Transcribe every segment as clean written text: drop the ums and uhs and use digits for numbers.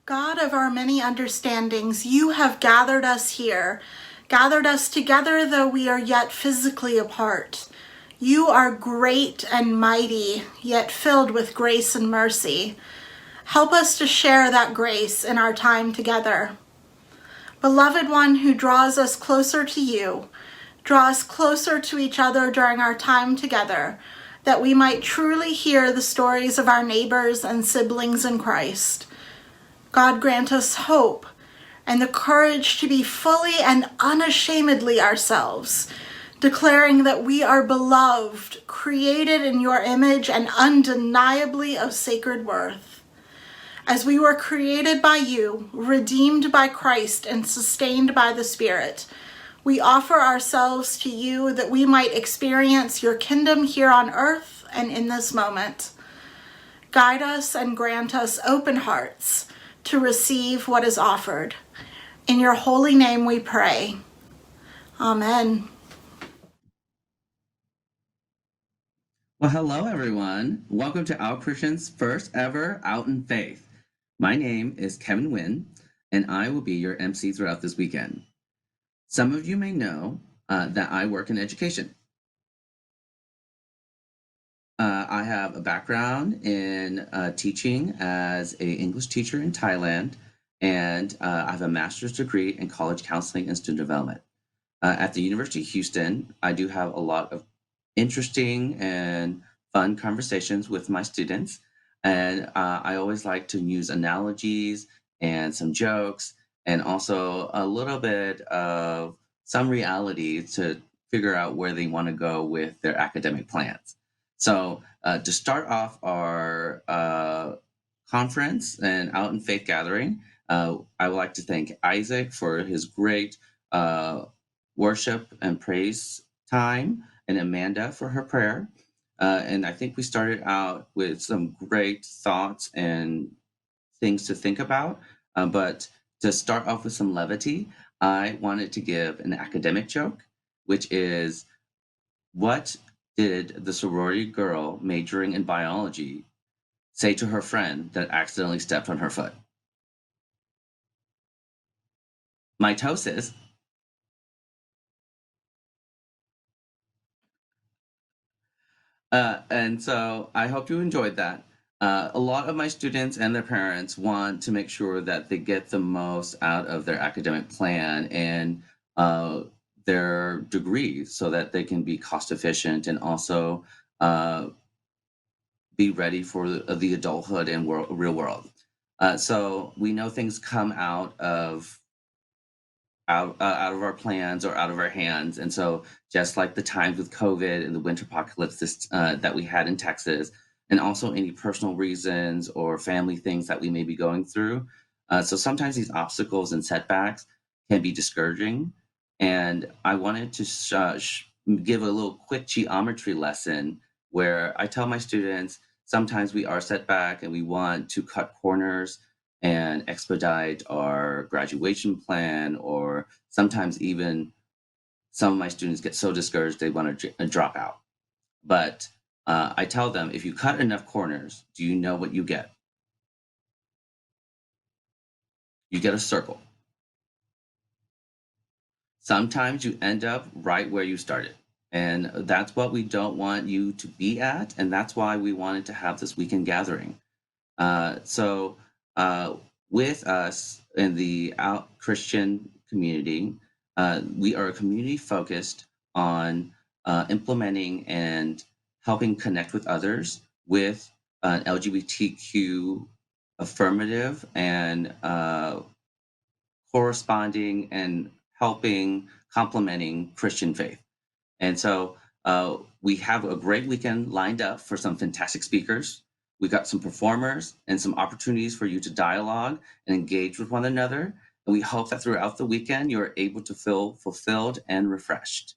God of our many understandings, you have gathered us here, gathered us together though we are yet physically apart. You are great and mighty, yet filled with grace and mercy. Help us to share that grace in our time together. Beloved one who draws us closer to you, draw us closer to each other during our time together, that we might truly hear the stories of our neighbors and siblings in Christ. God grant us hope and the courage to be fully and unashamedly ourselves, declaring that we are beloved, created in your image, and undeniably of sacred worth. As we were created by you, redeemed by Christ, and sustained by the Spirit, we offer ourselves to you that we might experience your kingdom here on earth and in this moment. Guide us and grant us open hearts to receive what is offered. In your holy name we pray. Amen. Well, hello, everyone. Welcome to Our Christian's first ever Out in Faith. My name is Kevin Wynn, and I will be your MC throughout this weekend. Some of you may know that I work in education. I have a background in teaching as an English teacher in Thailand, and I have a master's degree in college counseling and student development. At the University of Houston, I do have a lot of interesting and fun conversations with my students, and I always like to use analogies and some jokes, and also a little bit of some reality to figure out where they want to go with their academic plans. So to start off our conference and Out in Faith gathering, I would like to thank Isaac for his great worship and praise time, and Amanda for her prayer. And I think we started out with some great thoughts and things to think about. But to start off with some levity, I wanted to give an academic joke, which is, what did the sorority girl majoring in biology say to her friend that accidentally stepped on her foot? Mitosis. And so I hope you enjoyed that. A lot of my students and their parents want to make sure that they get the most out of their academic plan and their degrees so that they can be cost efficient and also be ready for the adulthood and real world. So we know things come out of our plans or out of our hands. And so just like the times with COVID and the winter apocalypse that we had in Texas, and also any personal reasons or family things that we may be going through. So sometimes these obstacles and setbacks can be discouraging. And I wanted to give a little quick geometry lesson where I tell my students, sometimes we are set back and we want to cut corners and expedite our graduation plan, or sometimes even some of my students get so discouraged they want to drop out. But I tell them, if you cut enough corners, do you know what you get? You get a circle. Sometimes you end up right where you started. And that's what we don't want you to be at. And that's why we wanted to have this weekend gathering. So with us in the Out Christian community, we are a community focused on implementing and helping connect with others with an LGBTQ affirmative and corresponding and helping complementing Christian faith. And so we have a great weekend lined up for some fantastic speakers. We've got some performers and some opportunities for you to dialogue and engage with one another. And we hope that throughout the weekend, you're able to feel fulfilled and refreshed.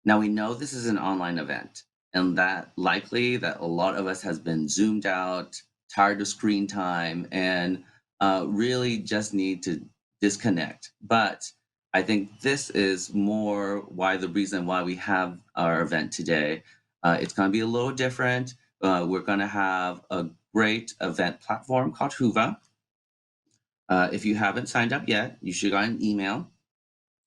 Now, we know this is an online event, and that likely that a lot of us has been zoomed out, tired of screen time, and really just need to disconnect. But I think this is more why the reason why we have our event today. It's going to be a little different. We're going to have a great event platform called Huva. If you haven't signed up yet, you should get an email.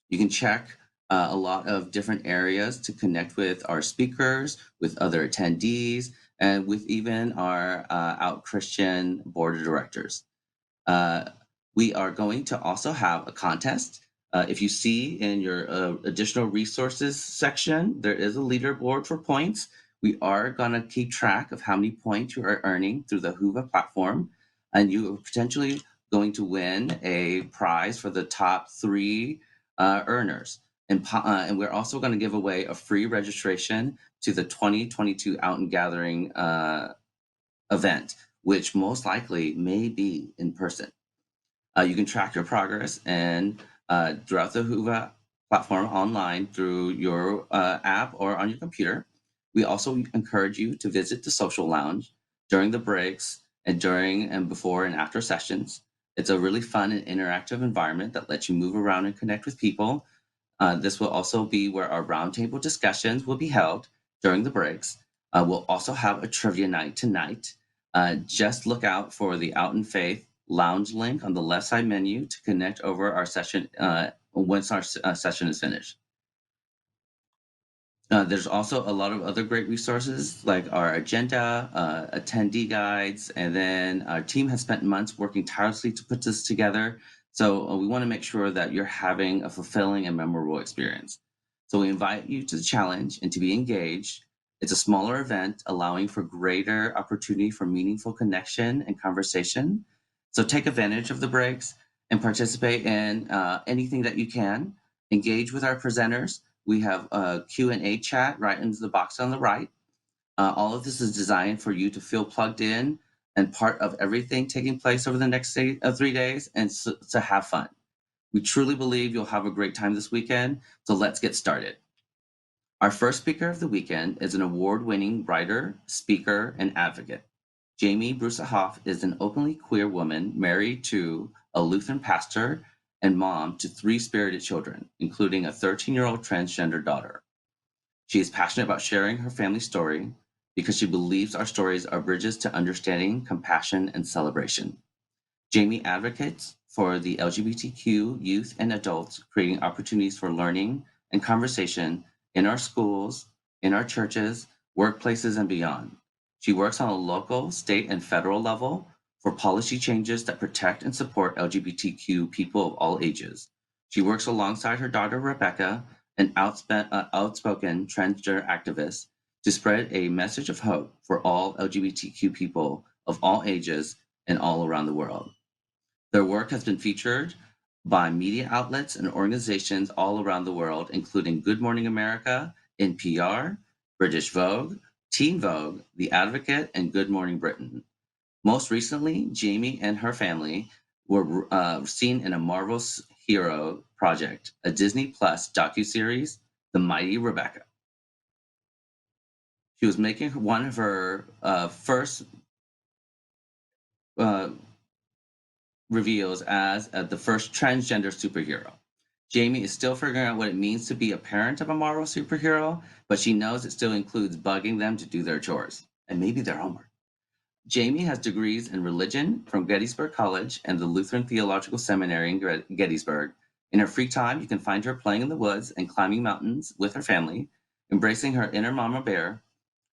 You can check a lot of different areas to connect with our speakers, with other attendees, and with even our Out Christian board of directors. Uh, we are going to also have a contest. If you see in your additional resources section, there is a leaderboard for points. We are going to keep track of how many points you are earning through the Whova platform, and you are potentially going to win a prize for the top 3 earners. And we're also going to give away a free registration to the 2022 Out and Gathering event, which most likely may be in person. You can track your progress and throughout the Whova platform online through your app or on your computer. We also encourage you to visit the social lounge during the breaks and during and before and after sessions. It's a really fun and interactive environment that lets you move around and connect with people. This will also be where our roundtable discussions will be held during the breaks. We'll also have a trivia night tonight. Just look out for the Out in Faith lounge link on the left side menu to connect over our session once our session is finished. There's also a lot of other great resources like our agenda, attendee guides, and then our team has spent months working tirelessly to put this together. So we want to make sure that you're having a fulfilling and memorable experience. So we invite you to the challenge and to be engaged. It's a smaller event allowing for greater opportunity for meaningful connection and conversation. So take advantage of the breaks and participate in anything that you can. Engage with our presenters. We have a Q&A chat right into the box on the right. All of this is designed for you to feel plugged in and part of everything taking place over the next 3 days and to have fun. We truly believe you'll have a great time this weekend, so let's get started. Our first speaker of the weekend is an award-winning writer, speaker, and advocate. Jamie Bruesehoff is an openly queer woman married to a Lutheran pastor and mom to 3 spirited children, including a 13-year-old transgender daughter. She is passionate about sharing her family story because she believes our stories are bridges to understanding, compassion, and celebration. Jamie advocates for the LGBTQ youth and adults, creating opportunities for learning and conversation in our schools, in our churches, workplaces, and beyond. She works on a local, state, and federal level for policy changes that protect and support LGBTQ people of all ages. She works alongside her daughter, Rebecca, an outspoken transgender activist, to spread a message of hope for all LGBTQ people of all ages and all around the world. Their work has been featured by media outlets and organizations all around the world, including Good Morning America, NPR, British Vogue, Teen Vogue, The Advocate, and Good Morning Britain. Most recently, Jamie and her family were seen in a Marvel's Hero Project, a Disney Plus docuseries, The Mighty Rebecca. She was making one of her first reveals as the first transgender superhero. Jamie is still figuring out what it means to be a parent of a Marvel superhero, but she knows it still includes bugging them to do their chores and maybe their homework. Jamie has degrees in religion from Gettysburg College and the Lutheran Theological Seminary in Gettysburg. In her free time, you can find her playing in the woods and climbing mountains with her family, embracing her inner mama bear.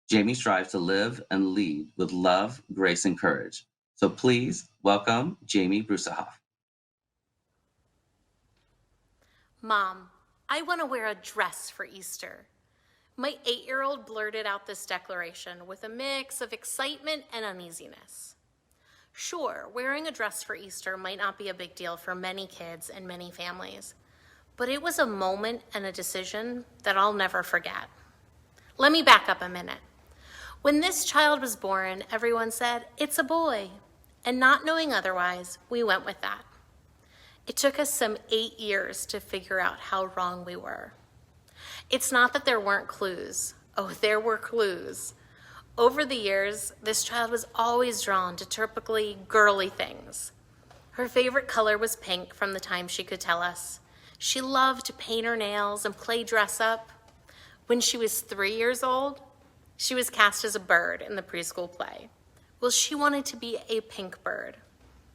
Jamie strives to live and lead with love, grace, and courage. So please welcome Jamie Bruesehoff. Mom, I want to wear a dress for Easter. My 8-year-old blurted out this declaration with a mix of excitement and uneasiness. Sure, wearing a dress for Easter might not be a big deal for many kids and many families, but it was a moment and a decision that I'll never forget. Let me back up a minute. When this child was born, everyone said, "It's a boy," and not knowing otherwise, we went with that. It took us some 8 years to figure out how wrong we were. It's not that there weren't clues. Oh, there were clues. Over the years, this child was always drawn to typically girly things. Her favorite color was pink from the time she could tell us. She loved to paint her nails and play dress up. When she was 3 years old, she was cast as a bird in the preschool play. Well, she wanted to be a pink bird.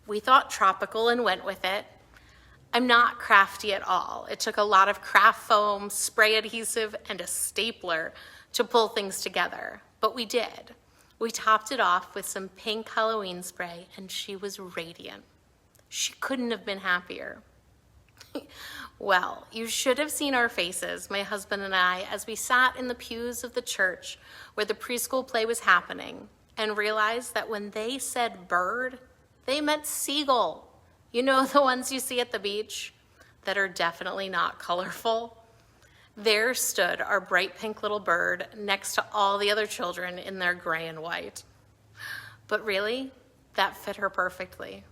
We thought tropical and went with it. I'm not crafty at all. It took a lot of craft foam, spray adhesive, and a stapler to pull things together, but we did. We topped it off with some pink Halloween spray, and she was radiant. She couldn't have been happier. Well, you should have seen our faces, my husband and I, as we sat in the pews of the church where the preschool play was happening and realized that when they said bird, they meant seagull. You know, the ones you see at the beach that are definitely not colorful? There stood our bright pink little bird next to all the other children in their gray and white. But really, that fit her perfectly.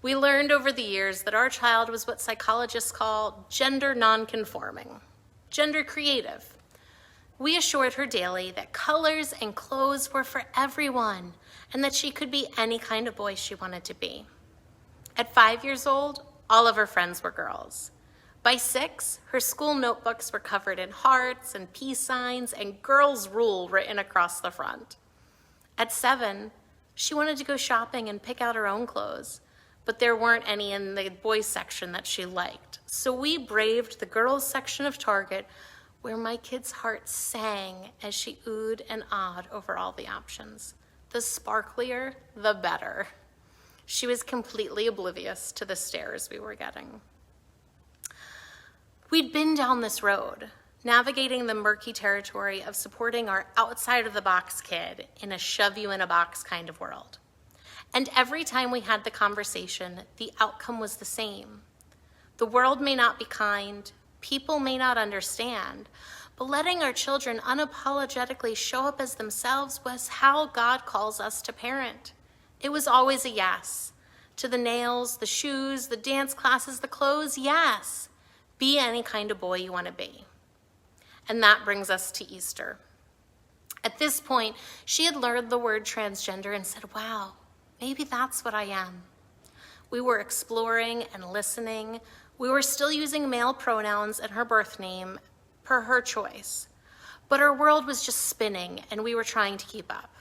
We learned over the years that our child was what psychologists call gender nonconforming, gender creative. We assured her daily that colors and clothes were for everyone and that she could be any kind of boy she wanted to be. At 5 years old, all of her friends were girls. By 6, her school notebooks were covered in hearts and peace signs and girls rule written across the front. At 7, she wanted to go shopping and pick out her own clothes, but there weren't any in the boys section that she liked. So we braved the girls section of Target, where my kid's heart sang as she oohed and awed over all the options. The sparklier, the better. She was completely oblivious to the stares we were getting. We'd been down this road, navigating the murky territory of supporting our outside-of-the-box kid in a shove-you-in-a-box kind of world. And every time we had the conversation, the outcome was the same. The world may not be kind, people may not understand, but letting our children unapologetically show up as themselves was how God calls us to parent. It was always a yes. To the nails, the shoes, the dance classes, the clothes, yes. Be any kind of boy you want to be. And that brings us to Easter. At this point, she had learned the word transgender and said, wow, maybe that's what I am. We were exploring and listening. We were still using male pronouns and her birth name per her choice. But our world was just spinning and we were trying to keep up.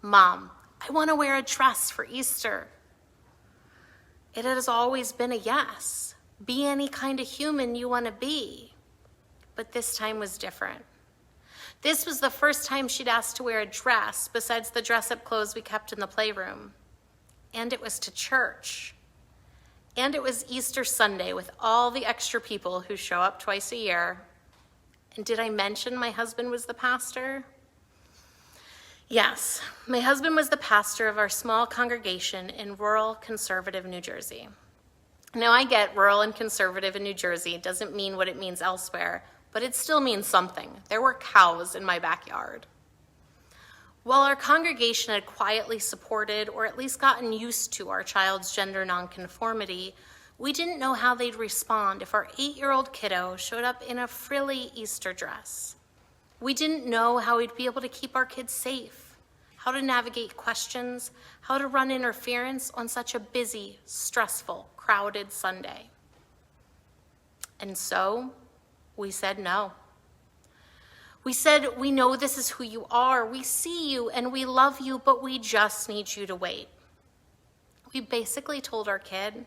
Mom, I want to wear a dress for Easter. It has always been a yes. Be any kind of human you want to be. But this time was different. This was the first time she'd asked to wear a dress besides the dress-up clothes we kept in the playroom. And it was to church. And it was Easter Sunday with all the extra people who show up twice a year. And did I mention my husband was the pastor? Yes, my husband was the pastor of our small congregation in rural conservative New Jersey. Now I get rural and conservative in New Jersey doesn't mean what it means elsewhere, but it still means something. There were cows in my backyard. While our congregation had quietly supported or at least gotten used to our child's gender nonconformity, we didn't know how they'd respond if our 8-year-old kiddo showed up in a frilly Easter dress. We didn't know how we'd be able to keep our kids safe, how to navigate questions, how to run interference on such a busy, stressful, crowded Sunday. And so, we said no. We said, we know this is who you are, we see you and we love you, but we just need you to wait. We basically told our kid,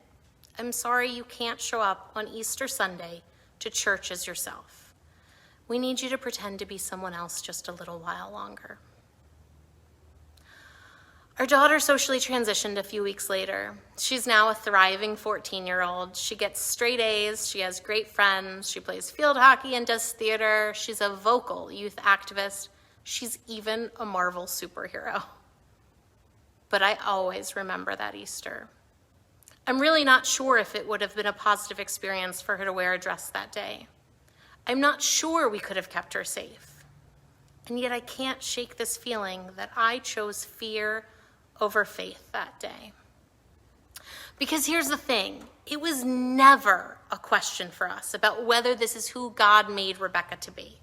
I'm sorry you can't show up on Easter Sunday to church as yourself. We need you to pretend to be someone else just a little while longer. Our daughter socially transitioned a few weeks later. She's now a thriving 14-year-old. She gets straight A's, she has great friends, she plays field hockey and does theater, she's a vocal youth activist, she's even a Marvel superhero. But I always remember that Easter. I'm really not sure if it would have been a positive experience for her to wear a dress that day. I'm not sure we could have kept her safe. And yet I can't shake this feeling that I chose fear over faith that day. Because here's the thing, it was never a question for us about whether this is who God made Rebecca to be.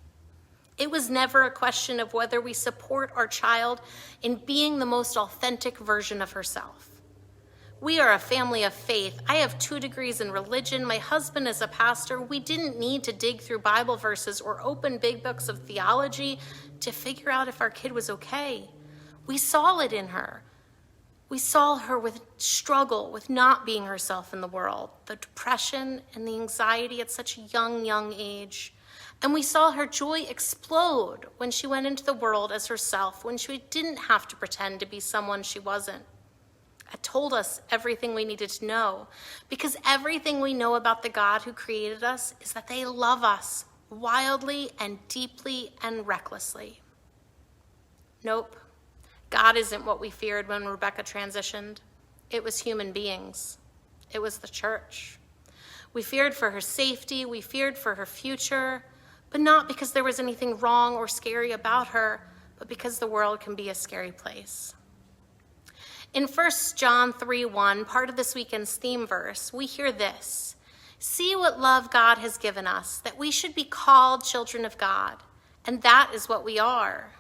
It was never a question of whether we support our child in being the most authentic version of herself. We are a family of faith. I have 2 degrees in religion. My husband is a pastor. We didn't need to dig through Bible verses or open big books of theology to figure out if our kid was okay. We saw it in her. We saw her struggle with not being herself in the world, the depression and the anxiety at such a young age. And we saw her joy explode when she went into the world as herself, when she didn't have to pretend to be someone she wasn't. It told us everything we needed to know, because everything we know about the God who created us is that they love us wildly and deeply and recklessly. Nope. God isn't what we feared when Rebecca transitioned. It was human beings. It was the church. We feared for her safety, we feared for her future, but not because there was anything wrong or scary about her, but because the world can be a scary place. In 1 John 3:1, part of this weekend's theme verse, we hear this: "See what love God has given us, that we should be called children of God, and that is what we are.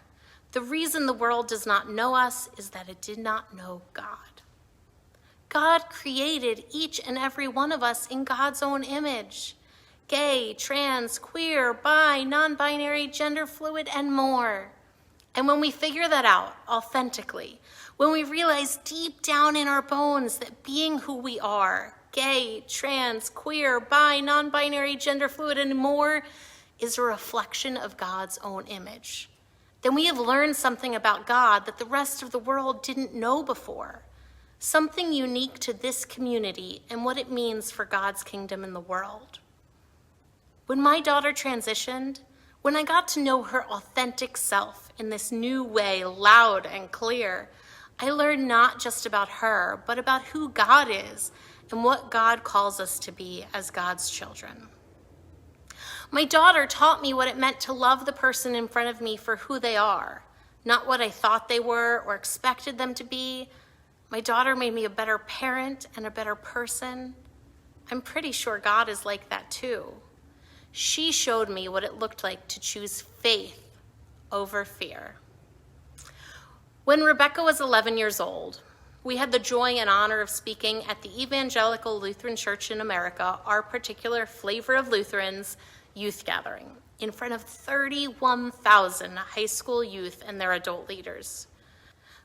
The reason the world does not know us is that it did not know God." God created each and every one of us in God's own image. Gay, trans, queer, bi, non-binary, gender fluid, and more. And when we figure that out authentically, when we realize deep down in our bones that being who we are, gay, trans, queer, bi, non-binary, gender fluid, and more, is a reflection of God's own image, then we have learned something about God that the rest of the world didn't know before, something unique to this community and what it means for God's kingdom in the world. When my daughter transitioned, when I got to know her authentic self in this new way, loud and clear, I learned not just about her, but about who God is and what God calls us to be as God's children. My daughter taught me what it meant to love the person in front of me for who they are, not what I thought they were or expected them to be. My daughter made me a better parent and a better person. I'm pretty sure God is like that too. She showed me what it looked like to choose faith over fear. When Rebecca was 11 years old, we had the joy and honor of speaking at the Evangelical Lutheran Church in America, our particular flavor of Lutherans, youth gathering, in front of 31,000 high school youth and their adult leaders.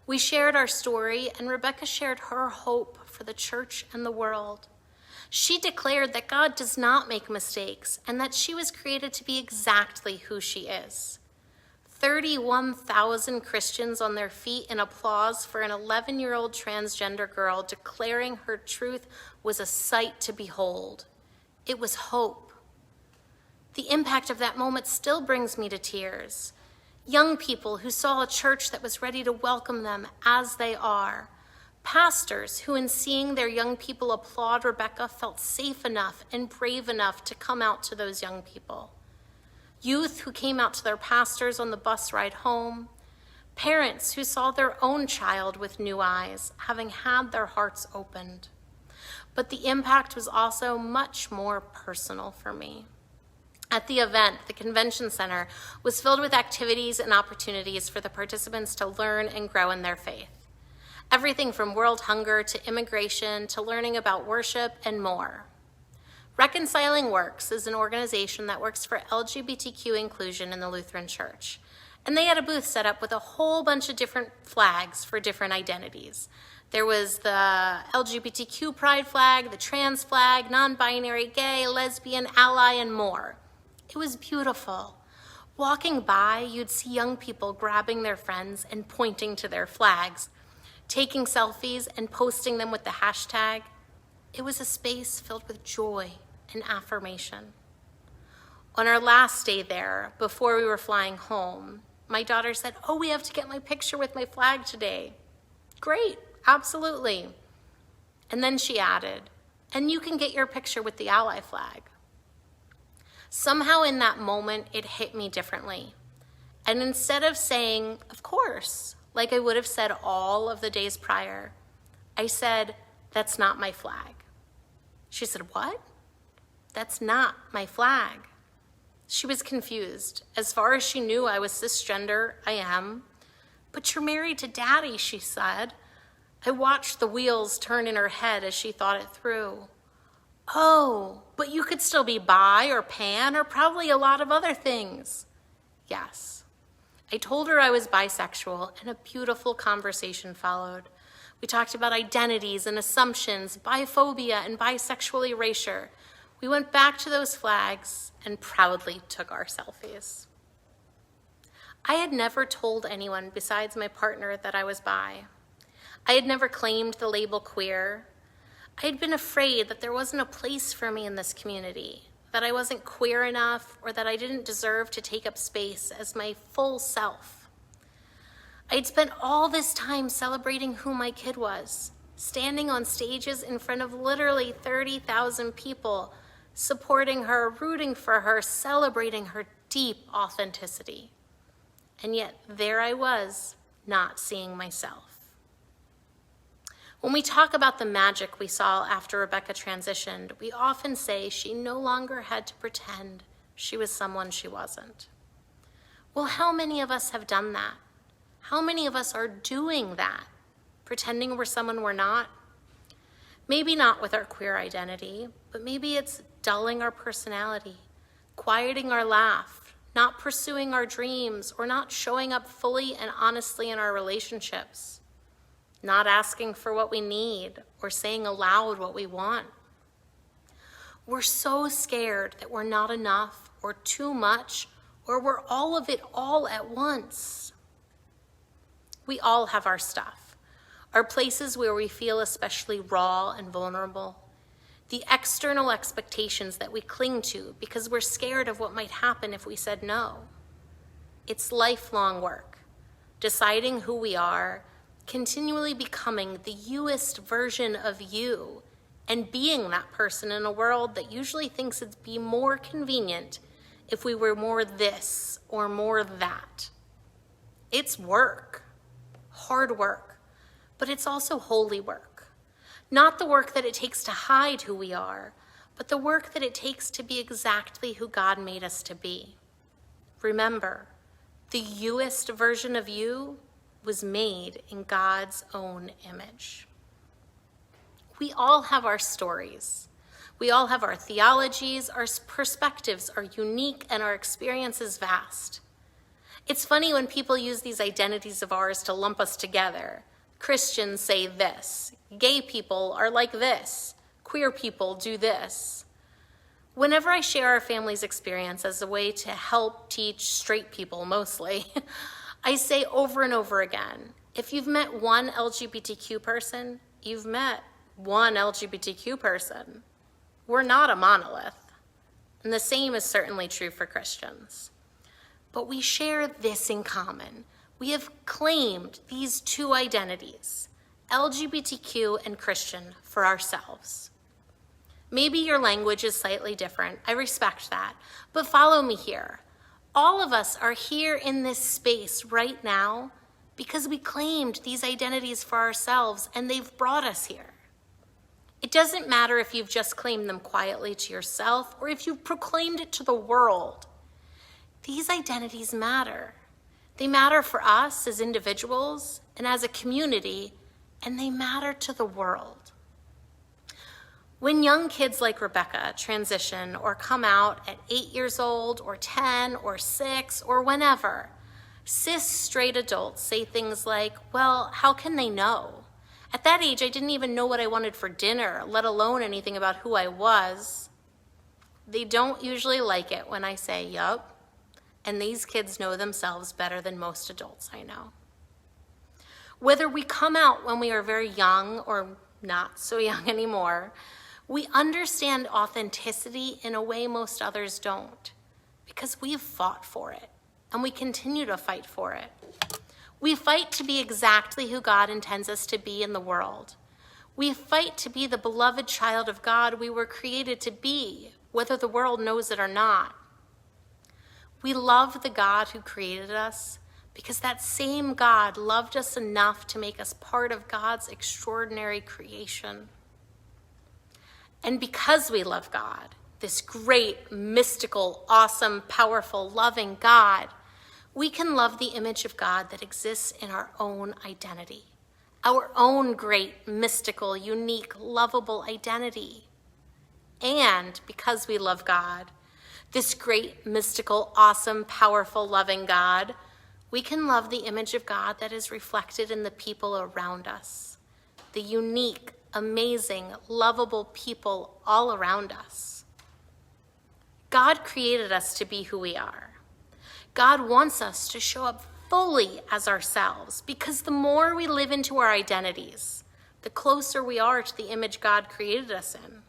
We shared our story, and Rebecca shared her hope for the church and the world. She declared that God does not make mistakes and that she was created to be exactly who she is. 31,000 Christians on their feet in applause for an 11-year-old transgender girl declaring her truth was a sight to behold. It was hope. The impact of that moment still brings me to tears. Young people who saw a church that was ready to welcome them as they are. Pastors who, in seeing their young people applaud Rebecca, felt safe enough and brave enough to come out to those young people. Youth who came out to their pastors on the bus ride home. Parents who saw their own child with new eyes, having had their hearts opened. But the impact was also much more personal for me. At the event, the convention center was filled with activities and opportunities for the participants to learn and grow in their faith. Everything from world hunger to immigration to learning about worship and more. Reconciling Works is an organization that works for LGBTQ inclusion in the Lutheran Church. And they had a booth set up with a whole bunch of different flags for different identities. There was the LGBTQ pride flag, the trans flag, non-binary, gay, lesbian, ally, and more. It was beautiful. Walking by, you'd see young people grabbing their friends and pointing to their flags, taking selfies and posting them with the hashtag. It was a space filled with joy and affirmation. On our last day there, before we were flying home, my daughter said, "Oh, we have to get my picture with my flag today." Great, absolutely. And then she added, "And you can get your picture with the ally flag." Somehow in that moment, it hit me differently. And instead of saying, "Of course," like I would have said all of the days prior, I said, "That's not my flag." She said, "What?" "That's not my flag." She was confused. As far as she knew, I was cisgender. I am. "But you're married to Daddy," she said. I watched the wheels turn in her head as she thought it through. "Oh, but you could still be bi or pan or probably a lot of other things." Yes. I told her I was bisexual, and a beautiful conversation followed. We talked about identities and assumptions, biphobia and bisexual erasure. We went back to those flags and proudly took our selfies. I had never told anyone besides my partner that I was bi. I had never claimed the label queer. I had been afraid that there wasn't a place for me in this community, that I wasn't queer enough, or that I didn't deserve to take up space as my full self. I'd spent all this time celebrating who my kid was, standing on stages in front of literally 30,000 people, supporting her, rooting for her, celebrating her deep authenticity. And yet there I was, not seeing myself. When we talk about the magic we saw after Rebecca transitioned, we often say she no longer had to pretend she was someone she wasn't. Well, how many of us have done that? How many of us are doing that, pretending we're someone we're not? Maybe not with our queer identity, but maybe it's dulling our personality, quieting our laugh, not pursuing our dreams, or not showing up fully and honestly in our relationships. Not asking for what we need or saying aloud what we want. We're so scared that we're not enough or too much or we're all of it all at once. We all have our stuff, our places where we feel especially raw and vulnerable, the external expectations that we cling to because we're scared of what might happen if we said no. It's lifelong work, deciding who we are, continually becoming the youest version of you and being that person in a world that usually thinks it'd be more convenient if we were more this or more that. It's work, hard work, but it's also holy work. Not the work that it takes to hide who we are, but the work that it takes to be exactly who God made us to be. Remember, the youest version of you was made in God's own image. We all have our stories. We all have our theologies, our perspectives are unique, and our experience is vast. It's funny when people use these identities of ours to lump us together. Christians say this, gay people are like this, queer people do this. Whenever I share our family's experience as a way to help teach straight people mostly, I say over and over again, if you've met one LGBTQ person, you've met one LGBTQ person. We're not a monolith. And the same is certainly true for Christians. But we share this in common. We have claimed these two identities, LGBTQ and Christian, for ourselves. Maybe your language is slightly different. I respect that. But follow me here. All of us are here in this space right now because we claimed these identities for ourselves and they've brought us here. It doesn't matter if you've just claimed them quietly to yourself or if you've proclaimed it to the world. These identities matter. They matter for us as individuals and as a community, and they matter to the world. When young kids like Rebecca transition or come out at 8 years old or 10 or 6 or whenever, cis straight adults say things like, well, how can they know? At that age, I didn't even know what I wanted for dinner, let alone anything about who I was. They don't usually like it when I say, yup, and these kids know themselves better than most adults I know. Whether we come out when we are very young or not so young anymore, we understand authenticity in a way most others don't, because we've fought for it, and we continue to fight for it. We fight to be exactly who God intends us to be in the world. We fight to be the beloved child of God we were created to be, whether the world knows it or not. We love the God who created us because that same God loved us enough to make us part of God's extraordinary creation. And because we love God, this great, mystical, awesome, powerful, loving God, we can love the image of God that exists in our own identity, our own great, mystical, unique, lovable identity. And because we love God, this great, mystical, awesome, powerful, loving God, we can love the image of God that is reflected in the people around us, the unique, amazing, lovable people all around us. God created us to be who we are. God wants us to show up fully as ourselves, because the more we live into our identities, the closer we are to the image God created us in.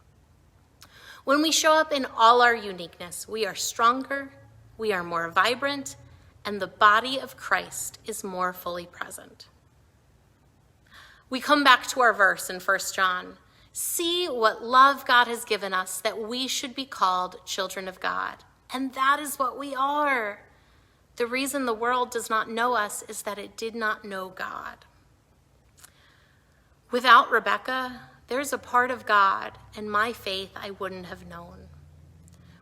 When we show up in all our uniqueness, we are stronger, we are more vibrant, and the body of Christ is more fully present. We come back to our verse in 1 John. See what love God has given us, that we should be called children of God. And that is what we are. The reason the world does not know us is that it did not know God. Without Rebecca, there's a part of God and my faith I wouldn't have known.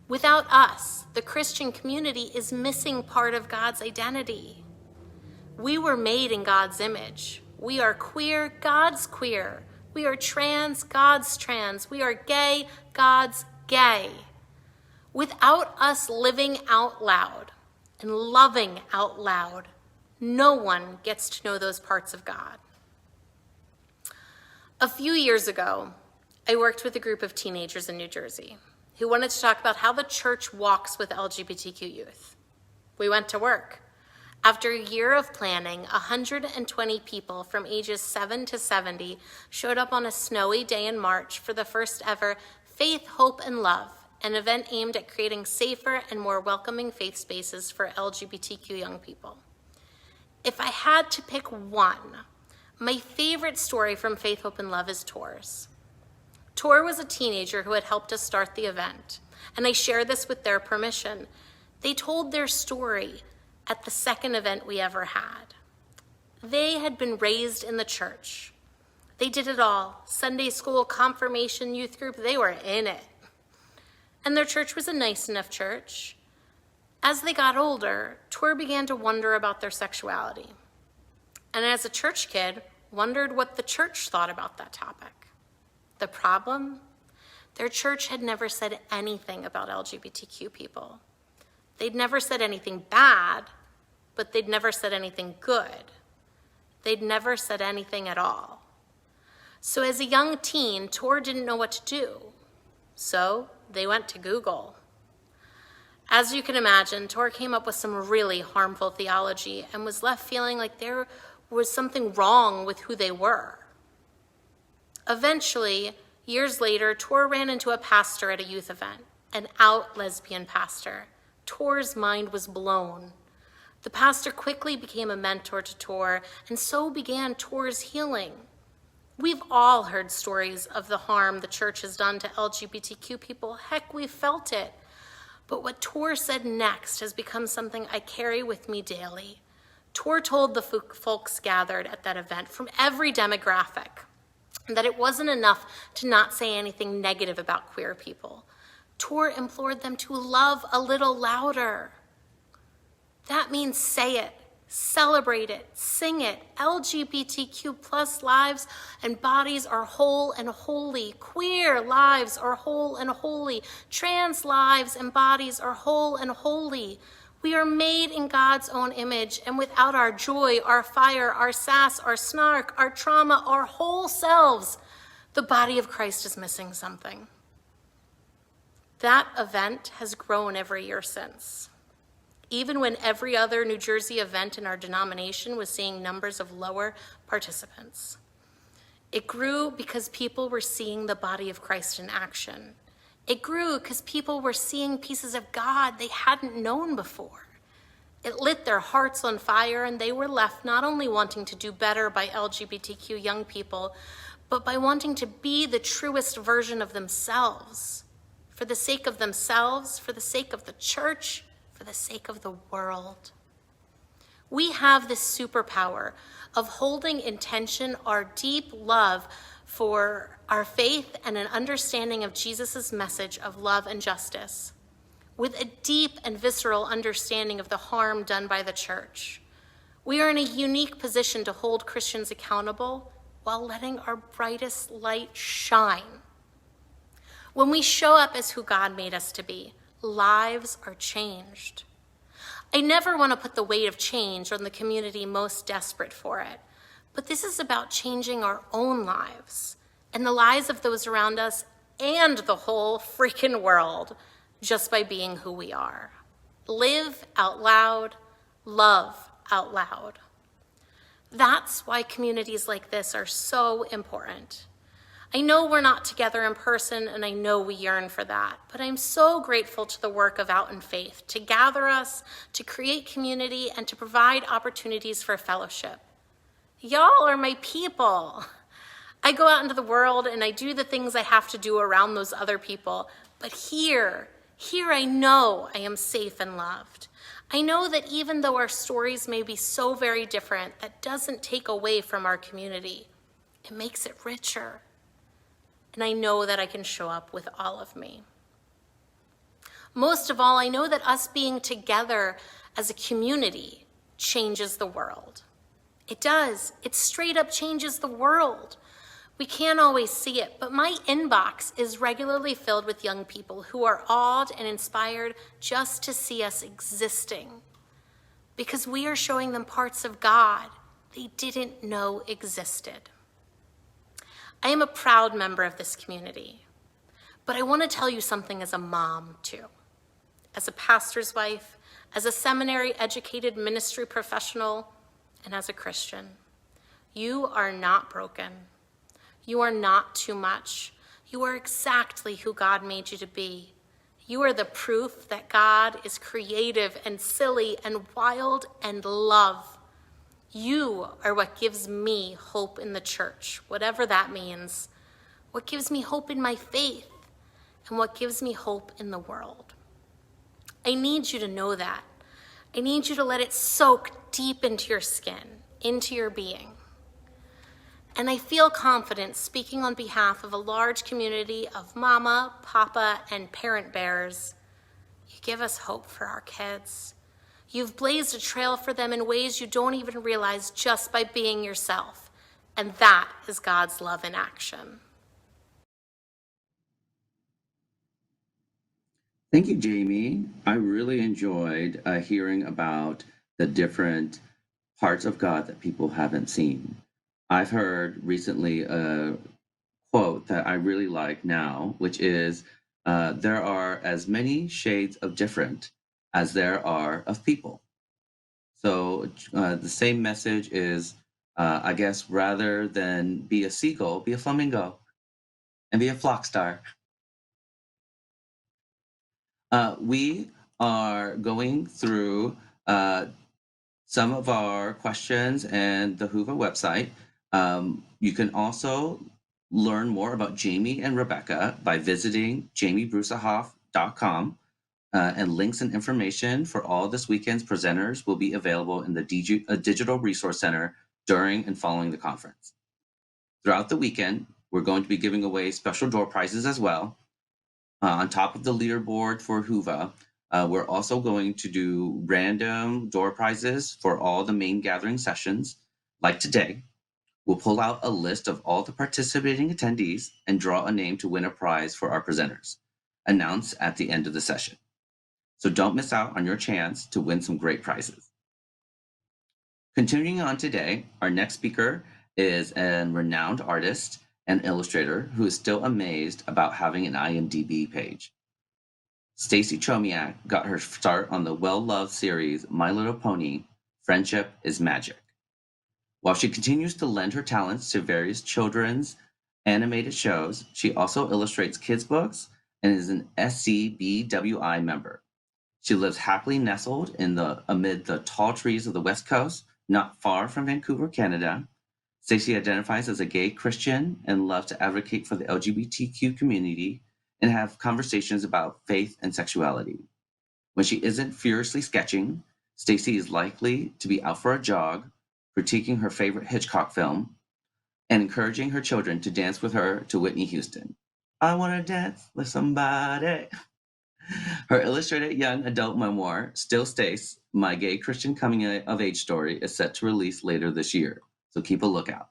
Without us, the Christian community is missing part of God's identity. We were made in God's image. We are queer, God's queer. We are trans, God's trans. We are gay, God's gay. Without us living out loud and loving out loud, no one gets to know those parts of God. A few years ago, I worked with a group of teenagers in New Jersey who wanted to talk about how the church walks with LGBTQ youth. We went to work. After a year of planning, 120 people from ages 7 to 70 showed up on a snowy day in March for the first ever Faith, Hope, and Love, an event aimed at creating safer and more welcoming faith spaces for LGBTQ young people. If I had to pick one, my favorite story from Faith, Hope, and Love is Tor's. Tor was a teenager who had helped us start the event, and I share this with their permission. They told their story at the second event we ever had. They had been raised in the church. They did it all: Sunday school, confirmation, youth group, they were in it. And their church was a nice enough church. As they got older, Tor began to wonder about their sexuality. And as a church kid, wondered what the church thought about that topic. The problem? Their church had never said anything about LGBTQ people. They'd never said anything bad, but they'd never said anything good. They'd never said anything at all. So as a young teen, Tor didn't know what to do. So they went to Google. As you can imagine, Tor came up with some really harmful theology and was left feeling like there was something wrong with who they were. Eventually, years later, Tor ran into a pastor at a youth event, an out lesbian pastor. Tor's mind was blown. The pastor quickly became a mentor to Tor, and so began Tor's healing. We've all heard stories of the harm the church has done to LGBTQ people. Heck, we've felt it. But what Tor said next has become something I carry with me daily. Tor told the folks gathered at that event from every demographic that it wasn't enough to not say anything negative about queer people. Tor implored them to love a little louder. That means say it, celebrate it, sing it. LGBTQ plus lives and bodies are whole and holy. Queer lives are whole and holy. Trans lives and bodies are whole and holy. We are made in God's own image, and without our joy, our fire, our sass, our snark, our trauma, our whole selves, the body of Christ is missing something. That event has grown every year since. Even when every other New Jersey event in our denomination was seeing numbers of lower participants. It grew because people were seeing the body of Christ in action. It grew because people were seeing pieces of God they hadn't known before. It lit their hearts on fire, and they were left not only wanting to do better by LGBTQ young people, but by wanting to be the truest version of themselves, for the sake of themselves, for the sake of the church, for the sake of the world. We have this superpower of holding in tension our deep love for our faith and an understanding of Jesus' message of love and justice, with a deep and visceral understanding of the harm done by the church. We are in a unique position to hold Christians accountable while letting our brightest light shine. When we show up as who God made us to be, lives are changed. I never want to put the weight of change on the community most desperate for it, but this is about changing our own lives and the lives of those around us and the whole freaking world just by being who we are. Live out loud, love out loud. That's why communities like this are so important. I know we're not together in person, and I know we yearn for that, but I'm so grateful to the work of Out in Faith to gather us, to create community, and to provide opportunities for fellowship. Y'all are my people. I go out into the world and I do the things I have to do around those other people, but here I know I am safe and loved. I know that even though our stories may be so very different, that doesn't take away from our community. It makes it richer. And I know that I can show up with all of me. Most of all, I know that us being together as a community changes the world. It does. It straight up changes the world. We can't always see it, but my inbox is regularly filled with young people who are awed and inspired just to see us existing, because we are showing them parts of God they didn't know existed. I am a proud member of this community, but I want to tell you something as a mom too, as a pastor's wife, as a seminary-educated ministry professional, and as a Christian. You are not broken. You are not too much. You are exactly who God made you to be. You are the proof that God is creative and silly and wild and love. You are what gives me hope in the church, whatever that means, what gives me hope in my faith, and what gives me hope in the world. I need you to know that. I need you to let it soak deep into your skin, into your being. And I feel confident speaking on behalf of a large community of mama, papa, and parent bears. You give us hope for our kids. You've blazed a trail for them in ways you don't even realize just by being yourself. And that is God's love in action. Thank you, Jamie. I really enjoyed hearing about the different parts of God that people haven't seen. I've heard recently a quote that I really like now, which is, there are as many shades of different as there are of people. So the same message is, I guess, rather than be a seagull, be a flamingo and be a flock star. We are going through some of our questions and the Hoover website. You can also learn more about Jamie and Rebecca by visiting jamiebruesehoff.com. And links and information for all this weekend's presenters will be available in the Digital Resource Center during and following the conference. Throughout the weekend, we're going to be giving away special door prizes as well. On top of the leaderboard for Hoover, we're also going to do random door prizes for all the main gathering sessions. Like today, we'll pull out a list of all the participating attendees and draw a name to win a prize for our presenters, announced at the end of the session. So don't miss out on your chance to win some great prizes. Continuing on today, our next speaker is a renowned artist and illustrator who is still amazed about having an IMDb page. Stacey Chomiak got her start on the well-loved series My Little Pony, Friendship is Magic. While she continues to lend her talents to various children's animated shows, she also illustrates kids' books and is an SCBWI member. She lives happily nestled amid the tall trees of the West Coast, not far from Vancouver, Canada. Stacey identifies as a gay Christian and loves to advocate for the LGBTQ community and have conversations about faith and sexuality. When she isn't furiously sketching, Stacey is likely to be out for a jog, critiquing her favorite Hitchcock film, and encouraging her children to dance with her to Whitney Houston. I want to dance with somebody. Her illustrated young adult memoir, Still Stace, My Gay Christian Coming of Age Story, is set to release later this year, so keep a lookout.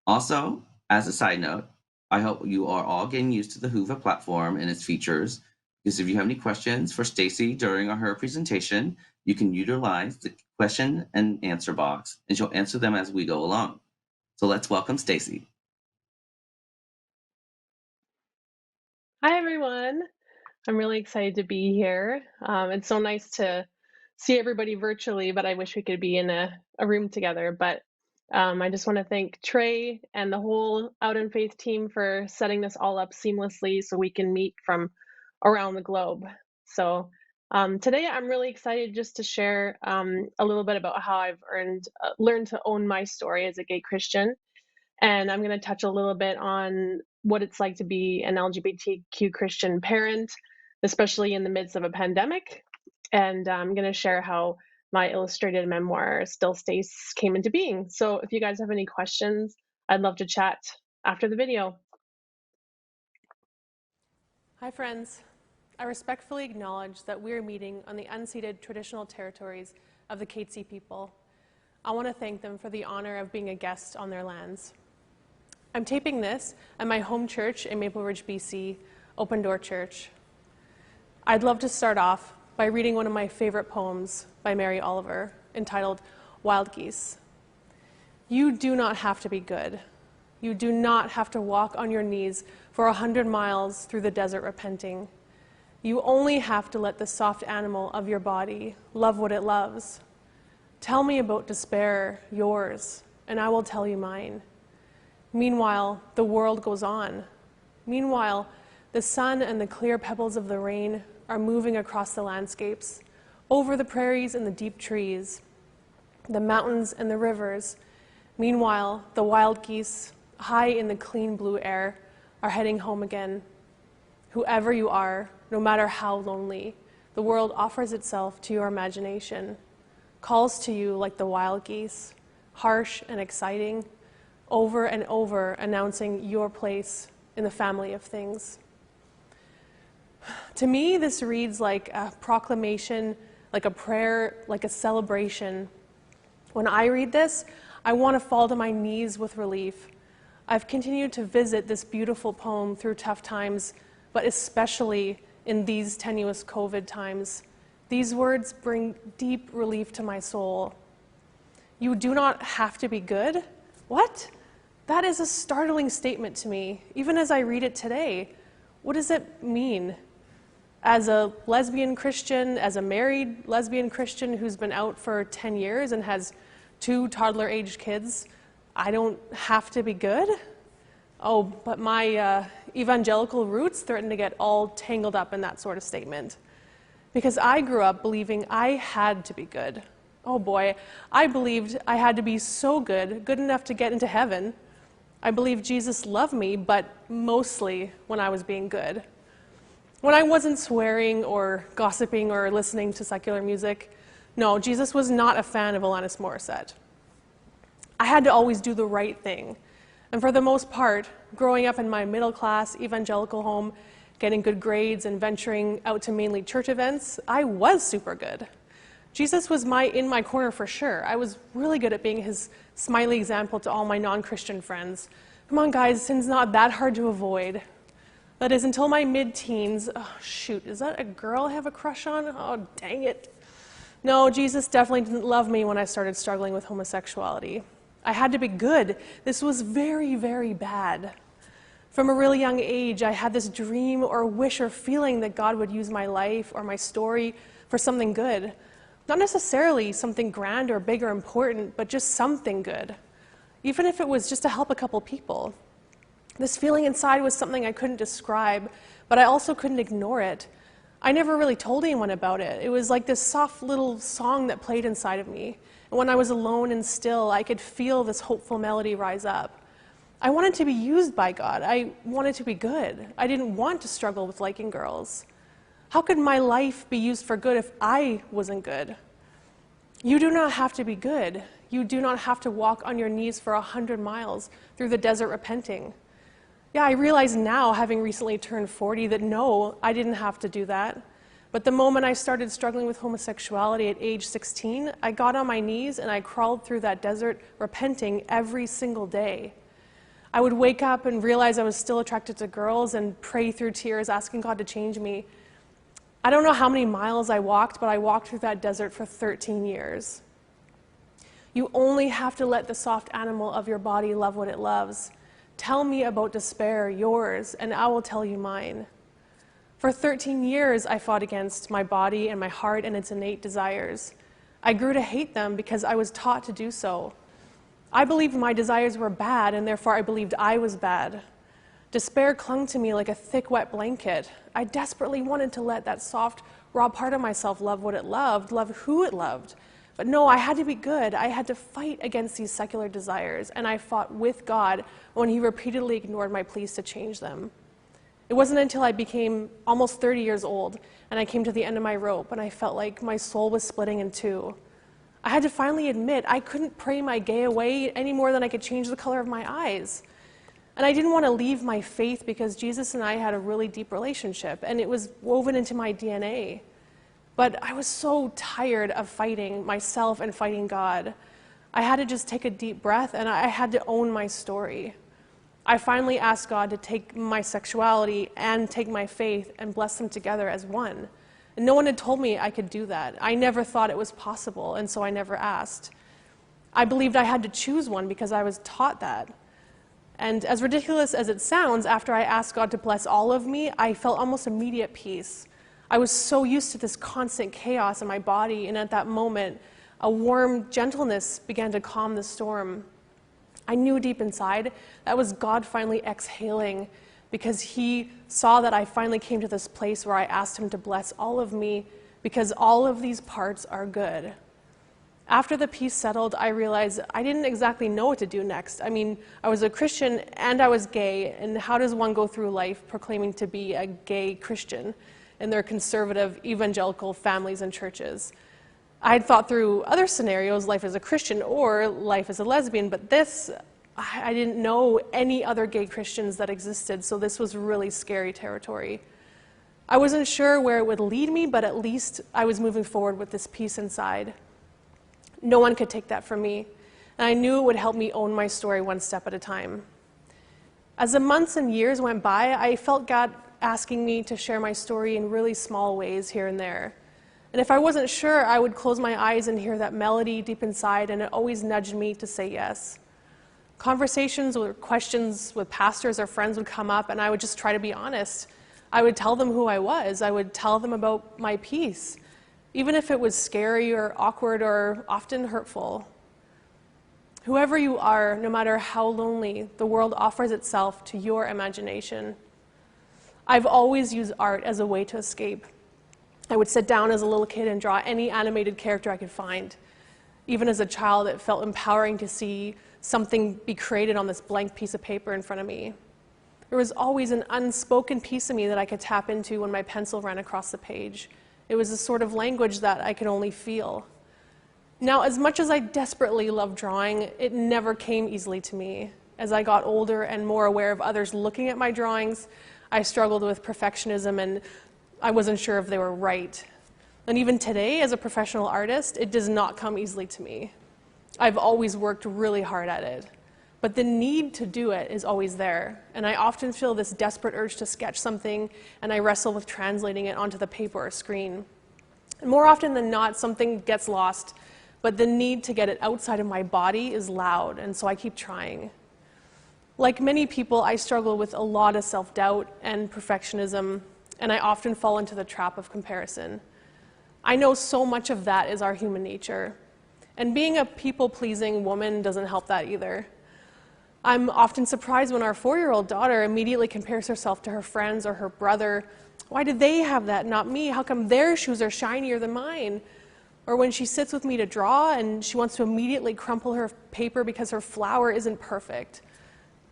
Also, as a side note, I hope you are all getting used to the Hoover platform and its features, because if you have any questions for Stacey during her presentation, you can utilize the question and answer box, and she'll answer them as we go along. So let's welcome Stacey. Hi, everyone. I'm really excited to be here. It's so nice to see everybody virtually, but I wish we could be in a room together. But I just want to thank Trey and the whole Out in Faith team for setting this all up seamlessly so we can meet from around the globe. So today I'm really excited just to share a little bit about how I've learned to own my story as a gay Christian. And I'm going to touch a little bit on what it's like to be an LGBTQ Christian parent, especially in the midst of a pandemic. And I'm going to share how my illustrated memoir, Still Stace, came into being. So if you guys have any questions, I'd love to chat after the video. Hi, friends. I respectfully acknowledge that we are meeting on the unceded traditional territories of the Katzie people. I want to thank them for the honor of being a guest on their lands. I'm taping this at my home church in Maple Ridge, BC, Open Door Church. I'd love to start off by reading one of my favorite poems by Mary Oliver, entitled Wild Geese. You do not have to be good. You do not have to walk on your knees for 100 miles through the desert repenting. You only have to let the soft animal of your body love what it loves. Tell me about despair, yours, and I will tell you mine. Meanwhile, the world goes on. Meanwhile, the sun and the clear pebbles of the rain are moving across the landscapes, over the prairies and the deep trees, the mountains and the rivers. Meanwhile, the wild geese, high in the clean blue air, are heading home again. Whoever you are, no matter how lonely, the world offers itself to your imagination, calls to you like the wild geese, harsh and exciting, over and over announcing your place in the family of things. To me, this reads like a proclamation, like a prayer, like a celebration. When I read this, I want to fall to my knees with relief. I've continued to visit this beautiful poem through tough times, but especially in these tenuous COVID times. These words bring deep relief to my soul. You do not have to be good? What? That is a startling statement to me, even as I read it today. What does it mean? As a lesbian Christian, as a married lesbian Christian who's been out for 10 years and has 2 toddler-aged kids, I don't have to be good? Oh, but my evangelical roots threaten to get all tangled up in that sort of statement. Because I grew up believing I had to be good. Oh boy, I believed I had to be so good, good enough to get into heaven. I believed Jesus loved me, but mostly when I was being good. When I wasn't swearing or gossiping or listening to secular music, no, Jesus was not a fan of Alanis Morissette. I had to always do the right thing. And for the most part, growing up in my middle-class evangelical home, getting good grades and venturing out to mainly church events, I was super good. Jesus was in my corner for sure. I was really good at being his smiley example to all my non-Christian friends. Come on, guys, sin's not that hard to avoid. That is, until my mid-teens. Oh, shoot, is that a girl I have a crush on? Oh, dang it. No, Jesus definitely didn't love me when I started struggling with homosexuality. I had to be good. This was very, very bad. From a really young age, I had this dream or wish or feeling that God would use my life or my story for something good. Not necessarily something grand or big or important, but just something good. Even if it was just to help a couple people. This feeling inside was something I couldn't describe, but I also couldn't ignore it. I never really told anyone about it. It was like this soft little song that played inside of me. And when I was alone and still, I could feel this hopeful melody rise up. I wanted to be used by God. I wanted to be good. I didn't want to struggle with liking girls. How could my life be used for good if I wasn't good? You do not have to be good. You do not have to walk on your knees for 100 miles through the desert repenting. Yeah, I realize now, having recently turned 40, that no, I didn't have to do that. But the moment I started struggling with homosexuality at age 16, I got on my knees and I crawled through that desert repenting every single day. I would wake up and realize I was still attracted to girls and pray through tears, asking God to change me. I don't know how many miles I walked, but I walked through that desert for 13 years. You only have to let the soft animal of your body love what it loves. Tell me about despair, yours, and I will tell you mine. For 13 years, I fought against my body and my heart and its innate desires. I grew to hate them because I was taught to do so. I believed my desires were bad, and therefore I believed I was bad. Despair clung to me like a thick, wet blanket. I desperately wanted to let that soft, raw part of myself love what it loved, love who it loved. But no, I had to be good. I had to fight against these secular desires, and I fought with God when He repeatedly ignored my pleas to change them. It wasn't until I became almost 30 years old, and I came to the end of my rope, and I felt like my soul was splitting in two. I had to finally admit I couldn't pray my gay away any more than I could change the color of my eyes. And I didn't want to leave my faith because Jesus and I had a really deep relationship, and it was woven into my DNA. But I was so tired of fighting myself and fighting God. I had to just take a deep breath, and I had to own my story. I finally asked God to take my sexuality and take my faith and bless them together as one. And no one had told me I could do that. I never thought it was possible, and so I never asked. I believed I had to choose one because I was taught that. And as ridiculous as it sounds, after I asked God to bless all of me, I felt almost immediate peace. I was so used to this constant chaos in my body, and at that moment, a warm gentleness began to calm the storm. I knew deep inside that was God finally exhaling, because He saw that I finally came to this place where I asked Him to bless all of me, because all of these parts are good. After the peace settled, I realized I didn't exactly know what to do next. I mean, I was a Christian and I was gay, and how does one go through life proclaiming to be a gay Christian in their conservative evangelical families and churches? I had thought through other scenarios, life as a Christian or life as a lesbian, but this, I didn't know any other gay Christians that existed, so this was really scary territory. I wasn't sure where it would lead me, but at least I was moving forward with this peace inside. No one could take that from me, and I knew it would help me own my story one step at a time. As the months and years went by, I felt God asking me to share my story in really small ways here and there. And if I wasn't sure, I would close my eyes and hear that melody deep inside, and it always nudged me to say yes. Conversations or questions with pastors or friends would come up, and I would just try to be honest. I would tell them who I was. I would tell them about my peace, even if it was scary or awkward or often hurtful. Whoever you are, no matter how lonely, the world offers itself to your imagination. I've always used art as a way to escape. I would sit down as a little kid and draw any animated character I could find. Even as a child, it felt empowering to see something be created on this blank piece of paper in front of me. There was always an unspoken piece of me that I could tap into when my pencil ran across the page. It was a sort of language that I could only feel. Now, as much as I desperately loved drawing, it never came easily to me. As I got older and more aware of others looking at my drawings, I struggled with perfectionism, and I wasn't sure if they were right. And even today, as a professional artist, it does not come easily to me. I've always worked really hard at it. But the need to do it is always there, and I often feel this desperate urge to sketch something, and I wrestle with translating it onto the paper or screen. And more often than not, something gets lost, but the need to get it outside of my body is loud, and so I keep trying. Like many people, I struggle with a lot of self-doubt and perfectionism, and I often fall into the trap of comparison. I know so much of that is our human nature, and being a people-pleasing woman doesn't help that either. I'm often surprised when our 4-year-old daughter immediately compares herself to her friends or her brother. Why did they have that, not me? How come their shoes are shinier than mine? Or when she sits with me to draw and she wants to immediately crumple her paper because her flower isn't perfect.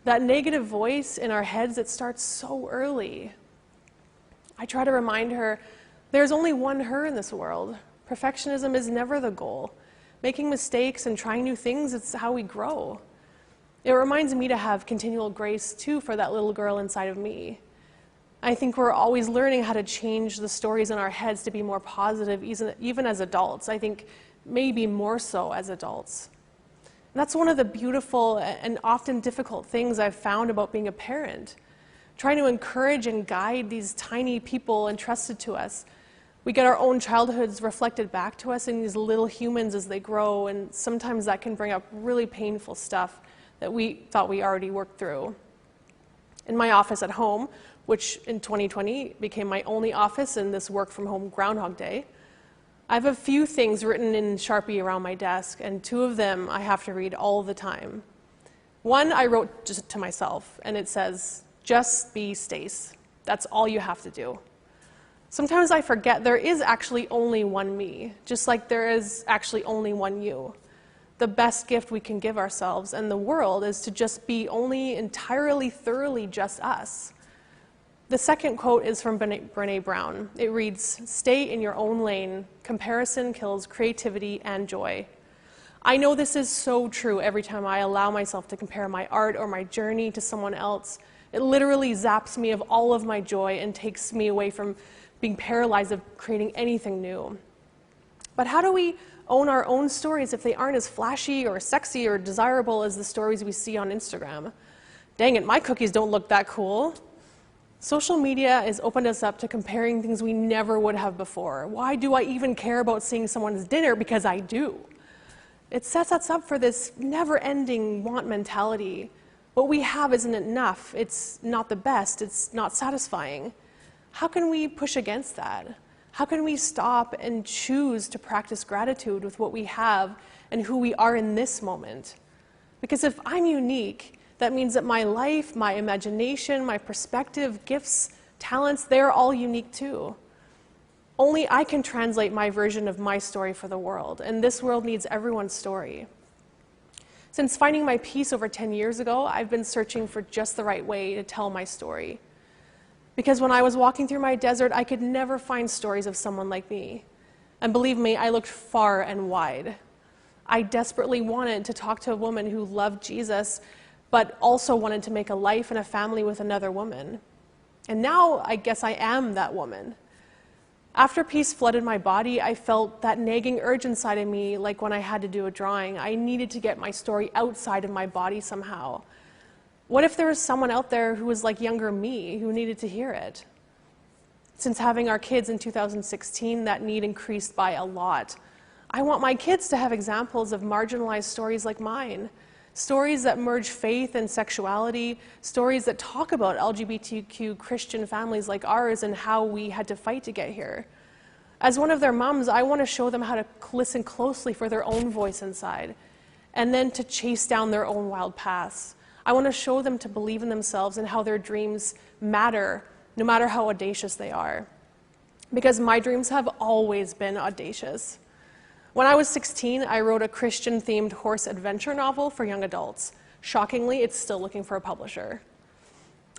That negative voice in our heads, it starts so early. I try to remind her, there's only one her in this world. Perfectionism is never the goal. Making mistakes and trying new things, it's how we grow. It reminds me to have continual grace, too, for that little girl inside of me. I think we're always learning how to change the stories in our heads to be more positive, even as adults. I think maybe more so as adults. And that's one of the beautiful and often difficult things I've found about being a parent. Trying to encourage and guide these tiny people entrusted to us. We get our own childhoods reflected back to us in these little humans as they grow, and sometimes that can bring up really painful stuff that we thought we already worked through. In my office at home, which in 2020 became my only office in this work from home Groundhog Day, I have a few things written in Sharpie around my desk, and two of them I have to read all the time. One I wrote just to myself, and it says, "Just be Stace. That's all you have to do." Sometimes I forget there is actually only one me, just like there is actually only one you. The best gift we can give ourselves and the world is to just be only entirely, thoroughly just us. The second quote is from Brené Brown. It reads, "Stay in your own lane. Comparison kills creativity and joy." I know this is so true every time I allow myself to compare my art or my journey to someone else. It literally zaps me of all of my joy and takes me away from being paralyzed of creating anything new. But how do we own our own stories if they aren't as flashy or sexy or desirable as the stories we see on Instagram? Dang it, my cookies don't look that cool. Social media has opened us up to comparing things we never would have before. Why do I even care about seeing someone's dinner? Because I do. It sets us up for this never-ending want mentality. What we have isn't enough. It's not the best. It's not satisfying. How can we push against that? How can we stop and choose to practice gratitude with what we have and who we are in this moment? Because if I'm unique, that means that my life, my imagination, my perspective, gifts, talents, they're all unique too. Only I can translate my version of my story for the world, and this world needs everyone's story. Since finding my peace over 10 years ago, I've been searching for just the right way to tell my story. Because when I was walking through my desert, I could never find stories of someone like me. And believe me, I looked far and wide. I desperately wanted to talk to a woman who loved Jesus, but also wanted to make a life and a family with another woman. And now I guess I am that woman. After peace flooded my body, I felt that nagging urge inside of me, like when I had to do a drawing. I needed to get my story outside of my body somehow. What if there was someone out there who was like younger me, who needed to hear it? Since having our kids in 2016, that need increased by a lot. I want my kids to have examples of marginalized stories like mine. Stories that merge faith and sexuality, stories that talk about LGBTQ Christian families like ours and how we had to fight to get here. As one of their moms, I want to show them how to listen closely for their own voice inside, and then to chase down their own wild paths. I want to show them to believe in themselves and how their dreams matter, no matter how audacious they are. Because my dreams have always been audacious. When I was 16, I wrote a Christian-themed horse adventure novel for young adults. Shockingly, it's still looking for a publisher.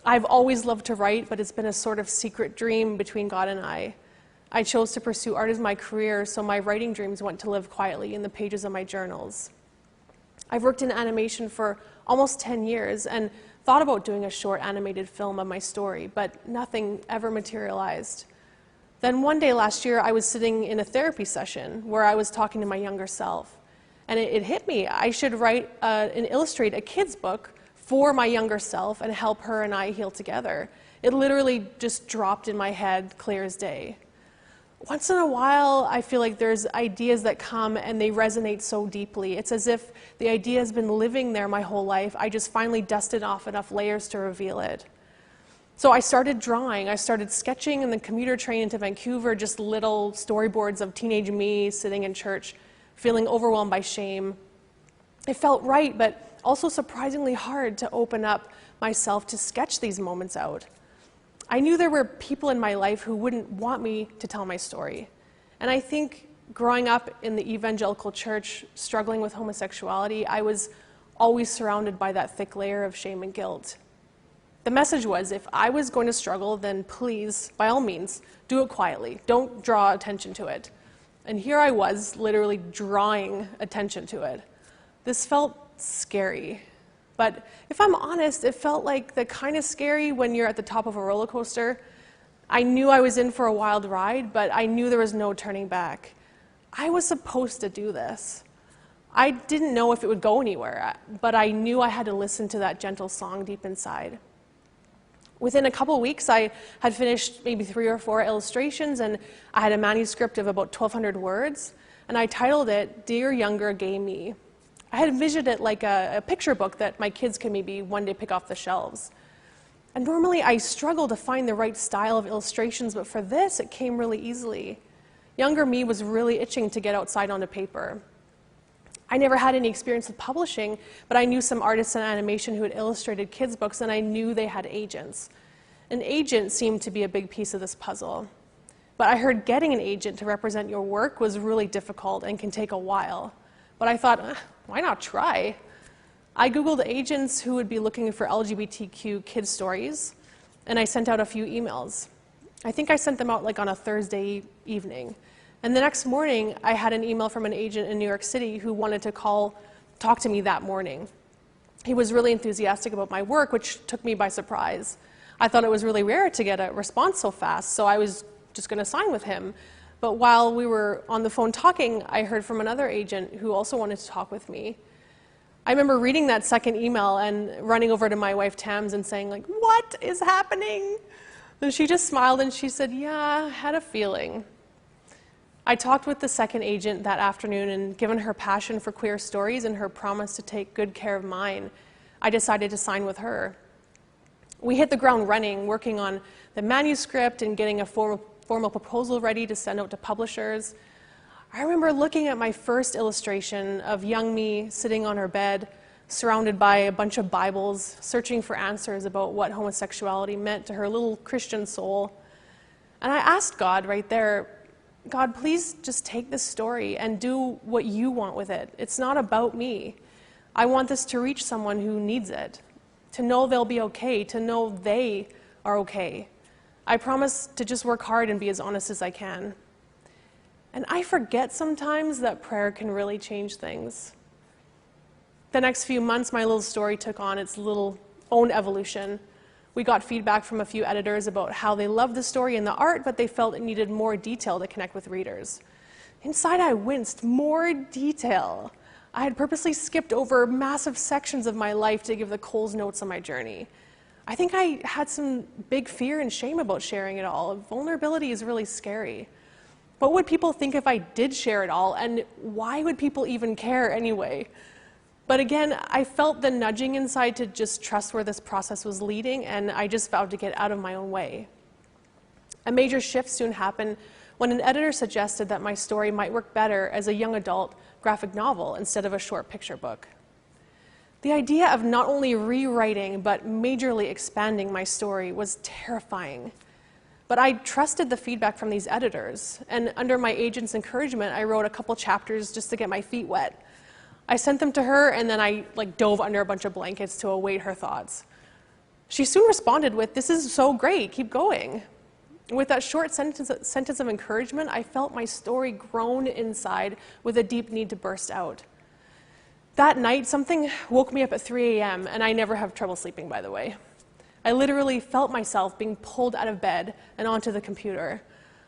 I've always loved to write, but it's been a sort of secret dream between God and I. I chose to pursue art as my career, so my writing dreams went to live quietly in the pages of my journals. I've worked in animation for almost 10 years and thought about doing a short animated film of my story, but nothing ever materialized. Then one day last year, I was sitting in a therapy session where I was talking to my younger self, and it hit me. I should write and illustrate a kid's book for my younger self and help her and I heal together. It literally just dropped in my head, clear as day. Once in a while, I feel like there's ideas that come and they resonate so deeply. It's as if the idea has been living there my whole life. I just finally dusted off enough layers to reveal it. So I started drawing. I started sketching in the commuter train into Vancouver, just little storyboards of teenage me sitting in church, feeling overwhelmed by shame. It felt right, but also surprisingly hard to open up myself to sketch these moments out. I knew there were people in my life who wouldn't want me to tell my story. And I think growing up in the evangelical church, struggling with homosexuality, I was always surrounded by that thick layer of shame and guilt. The message was, if I was going to struggle, then please, by all means, do it quietly. Don't draw attention to it. And here I was, literally drawing attention to it. This felt scary. But if I'm honest, it felt like the kind of scary when you're at the top of a roller coaster. I knew I was in for a wild ride, but I knew there was no turning back. I was supposed to do this. I didn't know if it would go anywhere, but I knew I had to listen to that gentle song deep inside. Within a couple weeks, I had finished maybe 3 or 4 illustrations, and I had a manuscript of about 1,200 words, and I titled it, Dear Younger Gay Me. I had envisioned it like a picture book that my kids could maybe one day pick off the shelves. And normally I struggle to find the right style of illustrations, but for this, it came really easily. Younger me was really itching to get outside onto paper. I never had any experience with publishing, but I knew some artists in animation who had illustrated kids' books, and I knew they had agents. An agent seemed to be a big piece of this puzzle. But I heard getting an agent to represent your work was really difficult and can take a while. But I thought, why not try? I Googled agents who would be looking for LGBTQ kids' stories, and I sent out a few emails. I think I sent them out like on a Thursday evening. And the next morning, I had an email from an agent in New York City who wanted to talk to me that morning. He was really enthusiastic about my work, which took me by surprise. I thought it was really rare to get a response so fast, so I was just going to sign with him. But while we were on the phone talking, I heard from another agent who also wanted to talk with me. I remember reading that second email and running over to my wife Tams and saying, like, what is happening? And she just smiled and she said, yeah, I had a feeling. I talked with the second agent that afternoon, and given her passion for queer stories and her promise to take good care of mine, I decided to sign with her. We hit the ground running, working on the manuscript and getting a formal proposal ready to send out to publishers. I remember looking at my first illustration of young me sitting on her bed, surrounded by a bunch of Bibles, searching for answers about what homosexuality meant to her little Christian soul. And I asked God right there, God, please just take this story and do what you want with it. It's not about me. I want this to reach someone who needs it, to know they'll be okay, to know they are okay. I promise to just work hard and be as honest as I can. And I forget sometimes that prayer can really change things. The next few months, my little story took on its little own evolution. We got feedback from a few editors about how they loved the story and the art, but they felt it needed more detail to connect with readers. Inside, I winced. More detail. I had purposely skipped over massive sections of my life to give the Coles notes on my journey. I think I had some big fear and shame about sharing it all. Vulnerability is really scary. What would people think if I did share it all, and why would people even care anyway? But again, I felt the nudging inside to just trust where this process was leading, and I just vowed to get out of my own way. A major shift soon happened when an editor suggested that my story might work better as a young adult graphic novel instead of a short picture book. The idea of not only rewriting, but majorly expanding my story was terrifying. But I trusted the feedback from these editors, and under my agent's encouragement, I wrote a couple chapters just to get my feet wet. I sent them to her, and then I dove under a bunch of blankets to await her thoughts. She soon responded with, "This is so great, keep going." With that short sentence of encouragement, I felt my story groan inside with a deep need to burst out. That night, something woke me up at 3 a.m., and I never have trouble sleeping, by the way. I literally felt myself being pulled out of bed and onto the computer.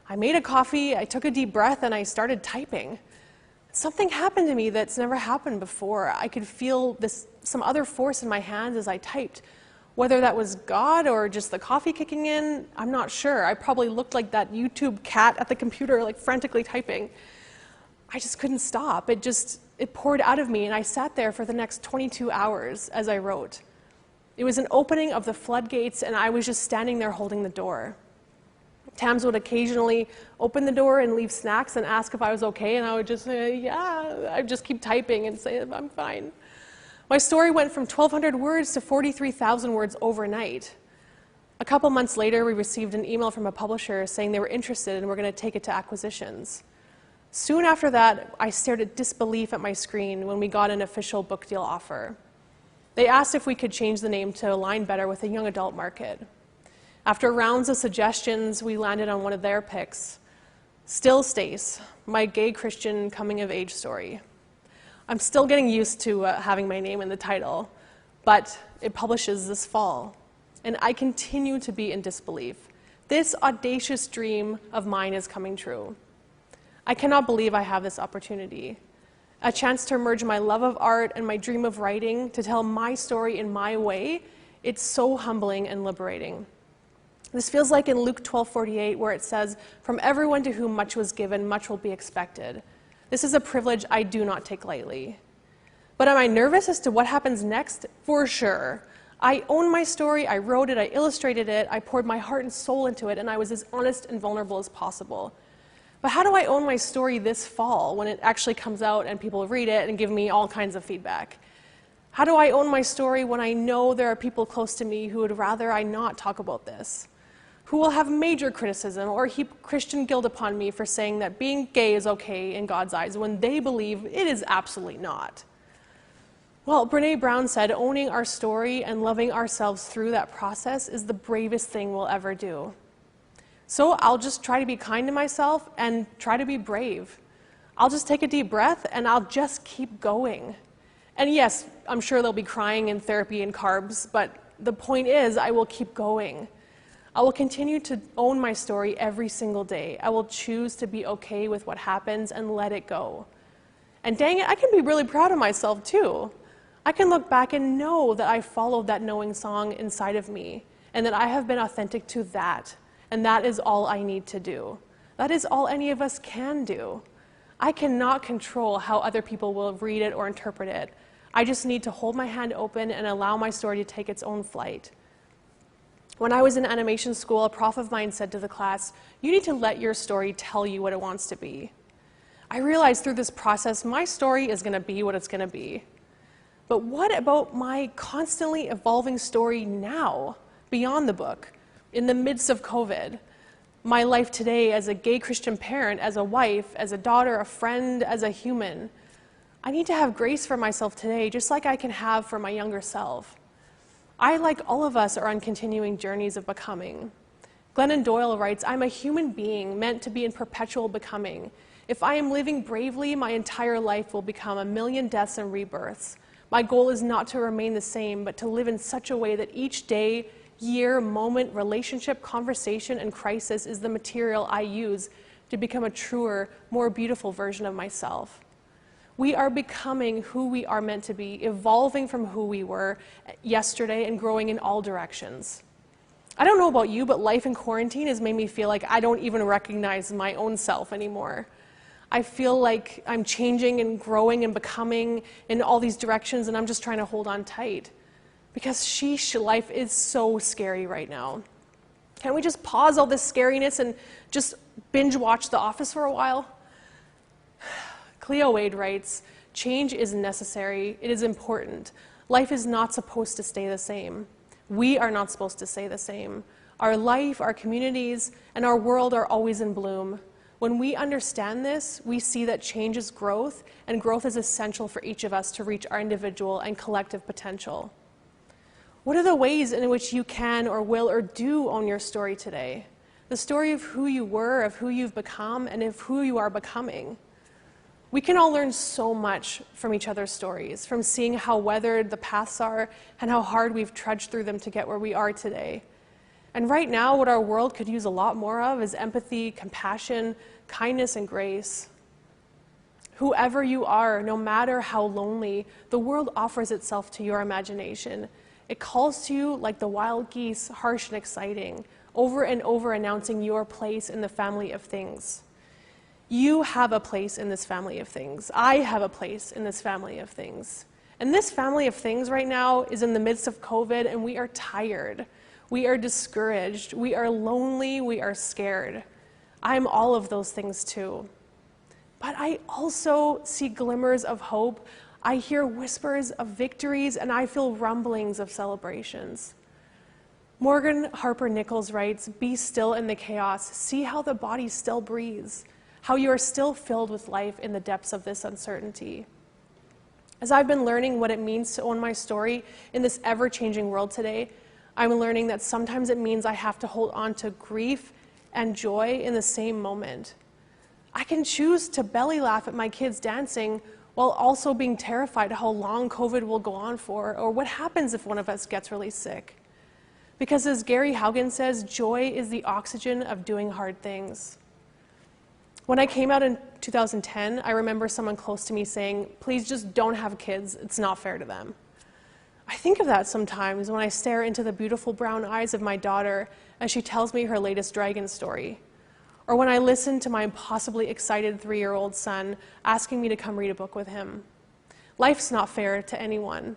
I made a coffee, I took a deep breath, and I started typing. Something happened to me that's never happened before. I could feel some other force in my hands as I typed. Whether that was God or just the coffee kicking in, I'm not sure. I probably looked like that YouTube cat at the computer, frantically typing. I just couldn't stop. It poured out of me, and I sat there for the next 22 hours as I wrote. It was an opening of the floodgates, and I was just standing there holding the door. Tams would occasionally open the door and leave snacks and ask if I was okay, and I would just say, yeah. I'd just keep typing and say, I'm fine. My story went from 1,200 words to 43,000 words overnight. A couple months later, we received an email from a publisher saying they were interested and were going to take it to acquisitions. Soon after that, I stared at disbelief at my screen when we got an official book deal offer. They asked if we could change the name to align better with the young adult market. After rounds of suggestions, we landed on one of their picks, Still Stacey, my gay Christian coming-of-age story. I'm still getting used to having my name in the title, but it publishes this fall, and I continue to be in disbelief. This audacious dream of mine is coming true. I cannot believe I have this opportunity, a chance to merge my love of art and my dream of writing to tell my story in my way. It's so humbling and liberating. This feels like in Luke 12:48, where it says, "From everyone to whom much was given, much will be expected." This is a privilege I do not take lightly. But am I nervous as to what happens next? For sure. I own my story, I wrote it, I illustrated it, I poured my heart and soul into it, and I was as honest and vulnerable as possible. But how do I own my story this fall when it actually comes out and people read it and give me all kinds of feedback? How do I own my story when I know there are people close to me who would rather I not talk about this? Who will have major criticism or heap Christian guilt upon me for saying that being gay is okay in God's eyes when they believe it is absolutely not? Well, Brené Brown said, owning our story and loving ourselves through that process is the bravest thing we'll ever do. So I'll just try to be kind to myself and try to be brave. I'll just take a deep breath and I'll just keep going. And yes, I'm sure there'll be crying and therapy and carbs, but the point is I will keep going. I will continue to own my story every single day. I will choose to be okay with what happens and let it go. And dang it, I can be really proud of myself too. I can look back and know that I followed that knowing song inside of me and that I have been authentic to that. And that is all I need to do. That is all any of us can do. I cannot control how other people will read it or interpret it. I just need to hold my hand open and allow my story to take its own flight. When I was in animation school, a prof of mine said to the class, "You need to let your story tell you what it wants to be." I realized through this process, my story is going to be what it's going to be. But what about my constantly evolving story now, beyond the book, in the midst of COVID? My life today as a gay Christian parent, as a wife, as a daughter, a friend, as a human. I need to have grace for myself today, just like I can have for my younger self. I, like all of us, are on continuing journeys of becoming. Glennon Doyle writes, "I'm a human being meant to be in perpetual becoming. If I am living bravely, my entire life will become a million deaths and rebirths. My goal is not to remain the same, but to live in such a way that each day, year, moment, relationship, conversation, and crisis is the material I use to become a truer, more beautiful version of myself." We are becoming who we are meant to be, evolving from who we were yesterday and growing in all directions. I don't know about you, but life in quarantine has made me feel like I don't even recognize my own self anymore. I feel like I'm changing and growing and becoming in all these directions, and I'm just trying to hold on tight. Because sheesh, life is so scary right now. Can't we just pause all this scariness and just binge watch The Office for a while? Cleo Wade writes, "Change is necessary. It is important. Life is not supposed to stay the same. We are not supposed to stay the same. Our life, our communities, and our world are always in bloom. When we understand this, we see that change is growth, and growth is essential for each of us to reach our individual and collective potential." What are the ways in which you can or will or do own your story today? The story of who you were, of who you've become, and of who you are becoming. We can all learn so much from each other's stories, from seeing how weathered the paths are and how hard we've trudged through them to get where we are today. And right now, what our world could use a lot more of is empathy, compassion, kindness, and grace. Whoever you are, no matter how lonely, the world offers itself to your imagination. It calls to you like the wild geese, harsh and exciting, over and over announcing your place in the family of things. You have a place in this family of things. I have a place in this family of things. And this family of things right now is in the midst of COVID, and we are tired. We are discouraged. We are lonely. We are scared. I'm all of those things too. But I also see glimmers of hope. I hear whispers of victories, and I feel rumblings of celebrations. Morgan Harper Nichols writes, "Be still in the chaos. See how the body still breathes. How you are still filled with life in the depths of this uncertainty." As I've been learning what it means to own my story in this ever-changing world today, I'm learning that sometimes it means I have to hold on to grief and joy in the same moment. I can choose to belly laugh at my kids dancing while also being terrified how long COVID will go on for, or what happens if one of us gets really sick. Because as Gary Haugen says, joy is the oxygen of doing hard things. When I came out in 2010, I remember someone close to me saying, "Please just don't have kids, it's not fair to them." I think of that sometimes when I stare into the beautiful brown eyes of my daughter as she tells me her latest dragon story. Or when I listen to my impossibly excited 3-year-old son asking me to come read a book with him. Life's not fair to anyone,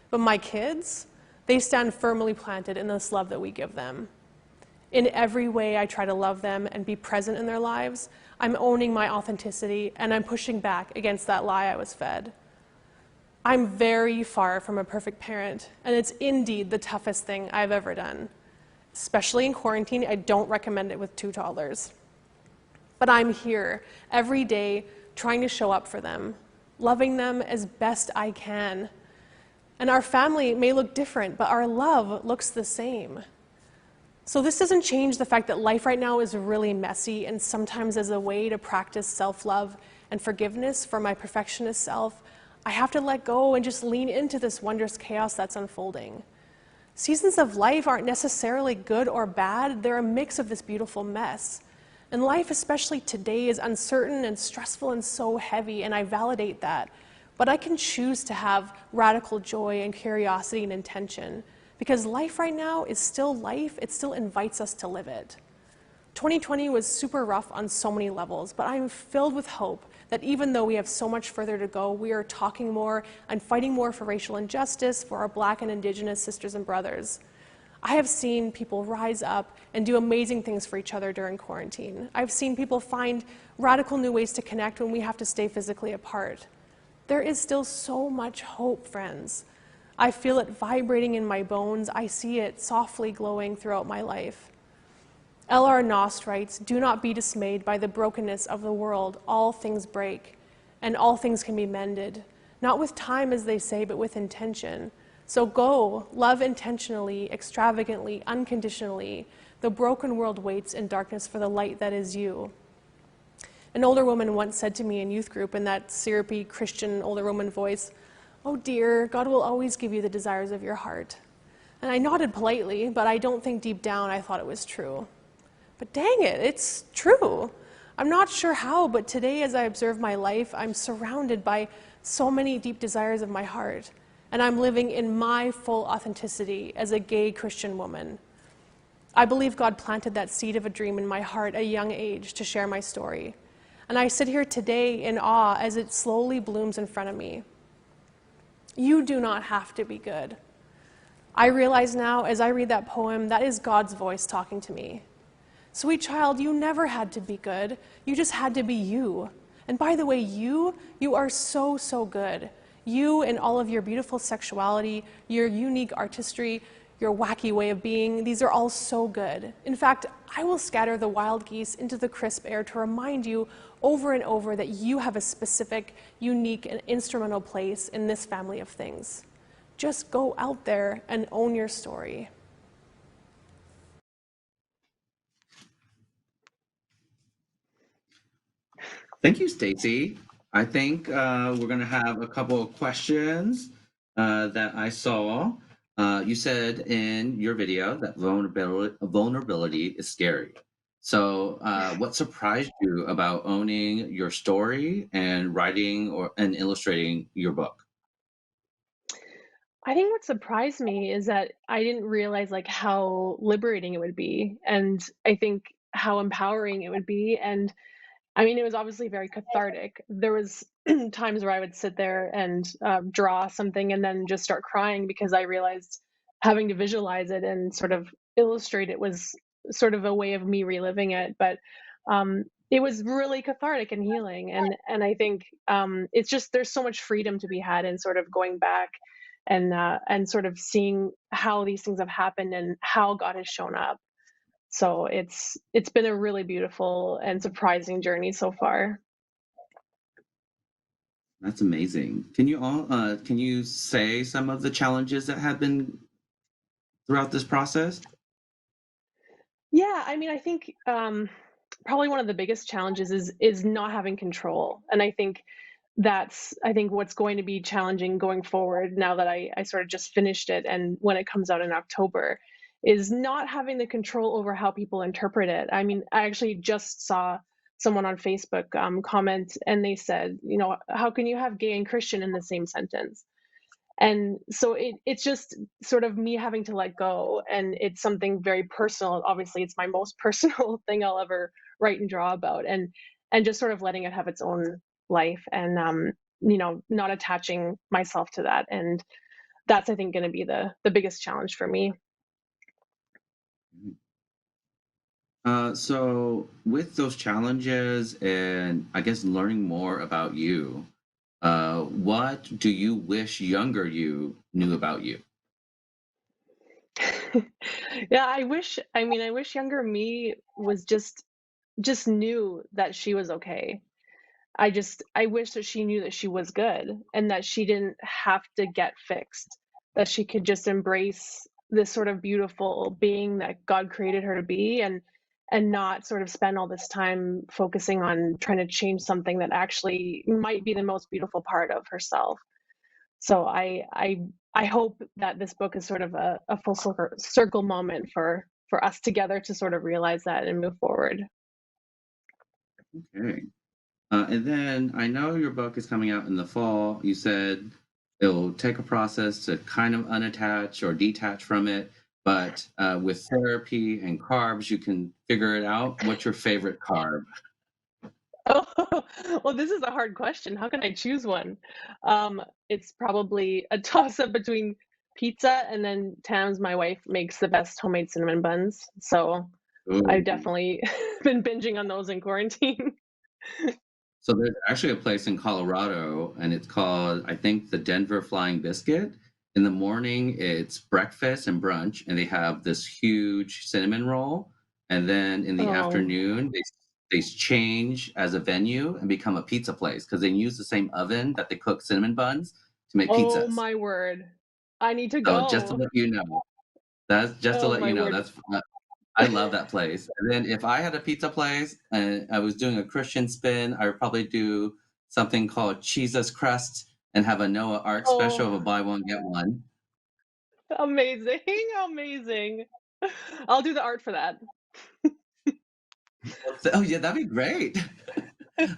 but my kids, they stand firmly planted in this love that we give them. In every way I try to love them and be present in their lives, I'm owning my authenticity and I'm pushing back against that lie I was fed. I'm very far from a perfect parent, and it's indeed the toughest thing I've ever done. Especially in quarantine, I don't recommend it with 2 toddlers. But I'm here every day trying to show up for them, loving them as best I can. And our family may look different, but our love looks the same. So this doesn't change the fact that life right now is really messy, and sometimes as a way to practice self-love and forgiveness for my perfectionist self, I have to let go and just lean into this wondrous chaos that's unfolding. Seasons of life aren't necessarily good or bad, they're a mix of this beautiful mess. And life, especially today, is uncertain and stressful and so heavy, and I validate that. But I can choose to have radical joy and curiosity and intention, because life right now is still life, it still invites us to live it. 2020 was super rough on so many levels, but I'm filled with hope that even though we have so much further to go, we are talking more and fighting more for racial injustice, for our Black and Indigenous sisters and brothers. I have seen people rise up and do amazing things for each other during quarantine. I've seen people find radical new ways to connect when we have to stay physically apart. There is still so much hope, friends. I feel it vibrating in my bones. I see it softly glowing throughout my life. L.R. Nost writes, "Do not be dismayed by the brokenness of the world. All things break, and all things can be mended. Not with time, as they say, but with intention. So go, love intentionally, extravagantly, unconditionally. The broken world waits in darkness for the light that is you." An older woman once said to me in youth group in that syrupy Christian older woman voice, "Oh dear, God will always give you the desires of your heart." And I nodded politely, but I don't think deep down I thought it was true. But dang it, it's true. I'm not sure how, but today as I observe my life, I'm surrounded by so many deep desires of my heart, and I'm living in my full authenticity as a gay Christian woman. I believe God planted that seed of a dream in my heart at a young age to share my story, and I sit here today in awe as it slowly blooms in front of me. You do not have to be good. I realize now, as I read that poem, that is God's voice talking to me. Sweet child, you never had to be good. You just had to be you. And by the way, you are so, so good. You and all of your beautiful sexuality, your unique artistry, your wacky way of being, these are all so good. In fact, I will scatter the wild geese into the crisp air to remind you over and over that you have a specific, unique, and instrumental place in this family of things. Just go out there and own your story. Thank you, Stacey. I think we're going to have a couple of questions that I saw. You said in your video that vulnerability is scary. So what surprised you about owning your story and writing and illustrating your book? I think what surprised me is that I didn't realize like how liberating it would be, and I think how empowering it would be. And I mean, it was obviously very cathartic. There was times where I would sit there and draw something and then just start crying because I realized having to visualize it and sort of illustrate it was sort of a way of me reliving it. But it was really cathartic and healing, and I think it's just there's so much freedom to be had in sort of going back and sort of seeing how these things have happened and how God has shown up. So it's been a really beautiful and surprising journey so far. That's amazing. Can you say some of the challenges that have been throughout this process? Yeah, I mean, I think probably one of the biggest challenges is not having control, and I think what's going to be challenging going forward now that I sort of just finished it, and when it comes out in October, is not having the control over how people interpret it. I mean, I actually just saw someone on Facebook comment, and they said, you know, how can you have gay and Christian in the same sentence? And so it's just sort of me having to let go, and it's something very personal. Obviously, it's my most personal thing I'll ever write and draw about, and just sort of letting it have its own life, and not attaching myself to that. And that's, I think, going to be the biggest challenge for me. So with those challenges and I guess learning more about you, what do you wish younger you knew about you? Yeah, I wish younger me was just knew that she was okay. I wish that she knew that she was good and that she didn't have to get fixed, that she could just embrace this sort of beautiful being that God created her to be, and not sort of spend all this time focusing on trying to change something that actually might be the most beautiful part of herself. So I hope that this book is sort of a full circle moment for us together to sort of realize that and move forward. Okay. And then I know your book is coming out in the fall. You said it'll take a process to kind of unattach or detach from it, but with therapy and carbs, you can figure it out. What's your favorite carb? Oh, well, this is a hard question. How can I choose one? It's probably a toss up between pizza and then Tams, my wife, makes the best homemade cinnamon buns. So I've Ooh. definitely been binging on those in quarantine. So there's actually a place in Colorado, and it's called, I think, the Denver Flying Biscuit. In the morning, it's breakfast and brunch, and they have this huge cinnamon roll. And then in the Oh, afternoon, they change as a venue and become a pizza place because they use the same oven that they cook cinnamon buns to make oh pizzas. my word. I need to So just to go. let you know, that's just to Oh let my you know, word. that's I love that place. And then if I had a pizza place and I was doing a Christian spin, I would probably do something called Jesus Crust and have a Noah Ark special of Oh, a buy one get one. amazing. Amazing. I'll do the art for that. Oh yeah, that'd be great.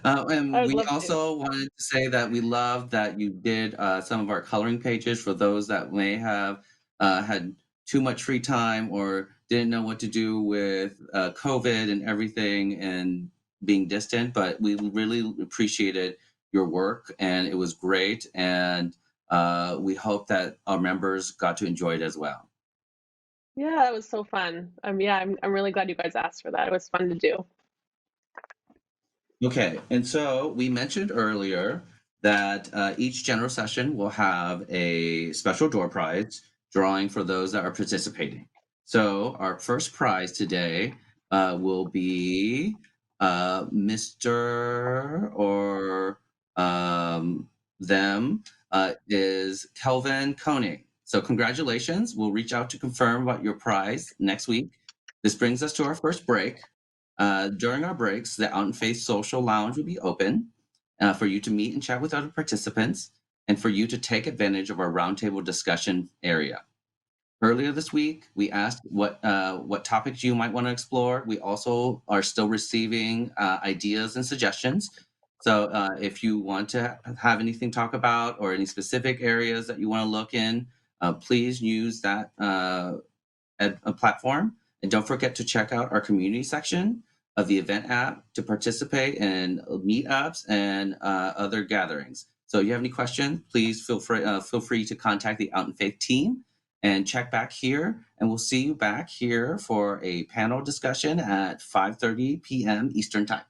I And would we love to. also wanted to say that we love that you did some of our coloring pages for those that may have had too much free time or didn't know what to do with COVID and everything and being distant. But we really appreciated your work and it was great. And we hope that our members got to enjoy it as well. Yeah, that was so fun. Yeah, I'm really glad you guys asked for that. It was fun to do. Okay, and so we mentioned earlier that each general session will have a special door prize drawing for those that are participating. So our first prize today will be Mr. or them is Kelvin Koenig. So congratulations. We'll reach out to confirm about your prize next week. This brings us to our first break. During our breaks, the Out in Faith Social Lounge will be open for you to meet and chat with other participants and for you to take advantage of our roundtable discussion area. Earlier this week, we asked what topics you might want to explore. We also are still receiving ideas and suggestions. So if you want to have anything to talk about or any specific areas that you want to look in, please use that a platform. And don't forget to check out our community section of the event app to participate in meetups and other gatherings. So if you have any questions, please feel free to contact the Out in Faith team and check back here. And we'll see you back here for a panel discussion at 5:30 p.m. Eastern Time.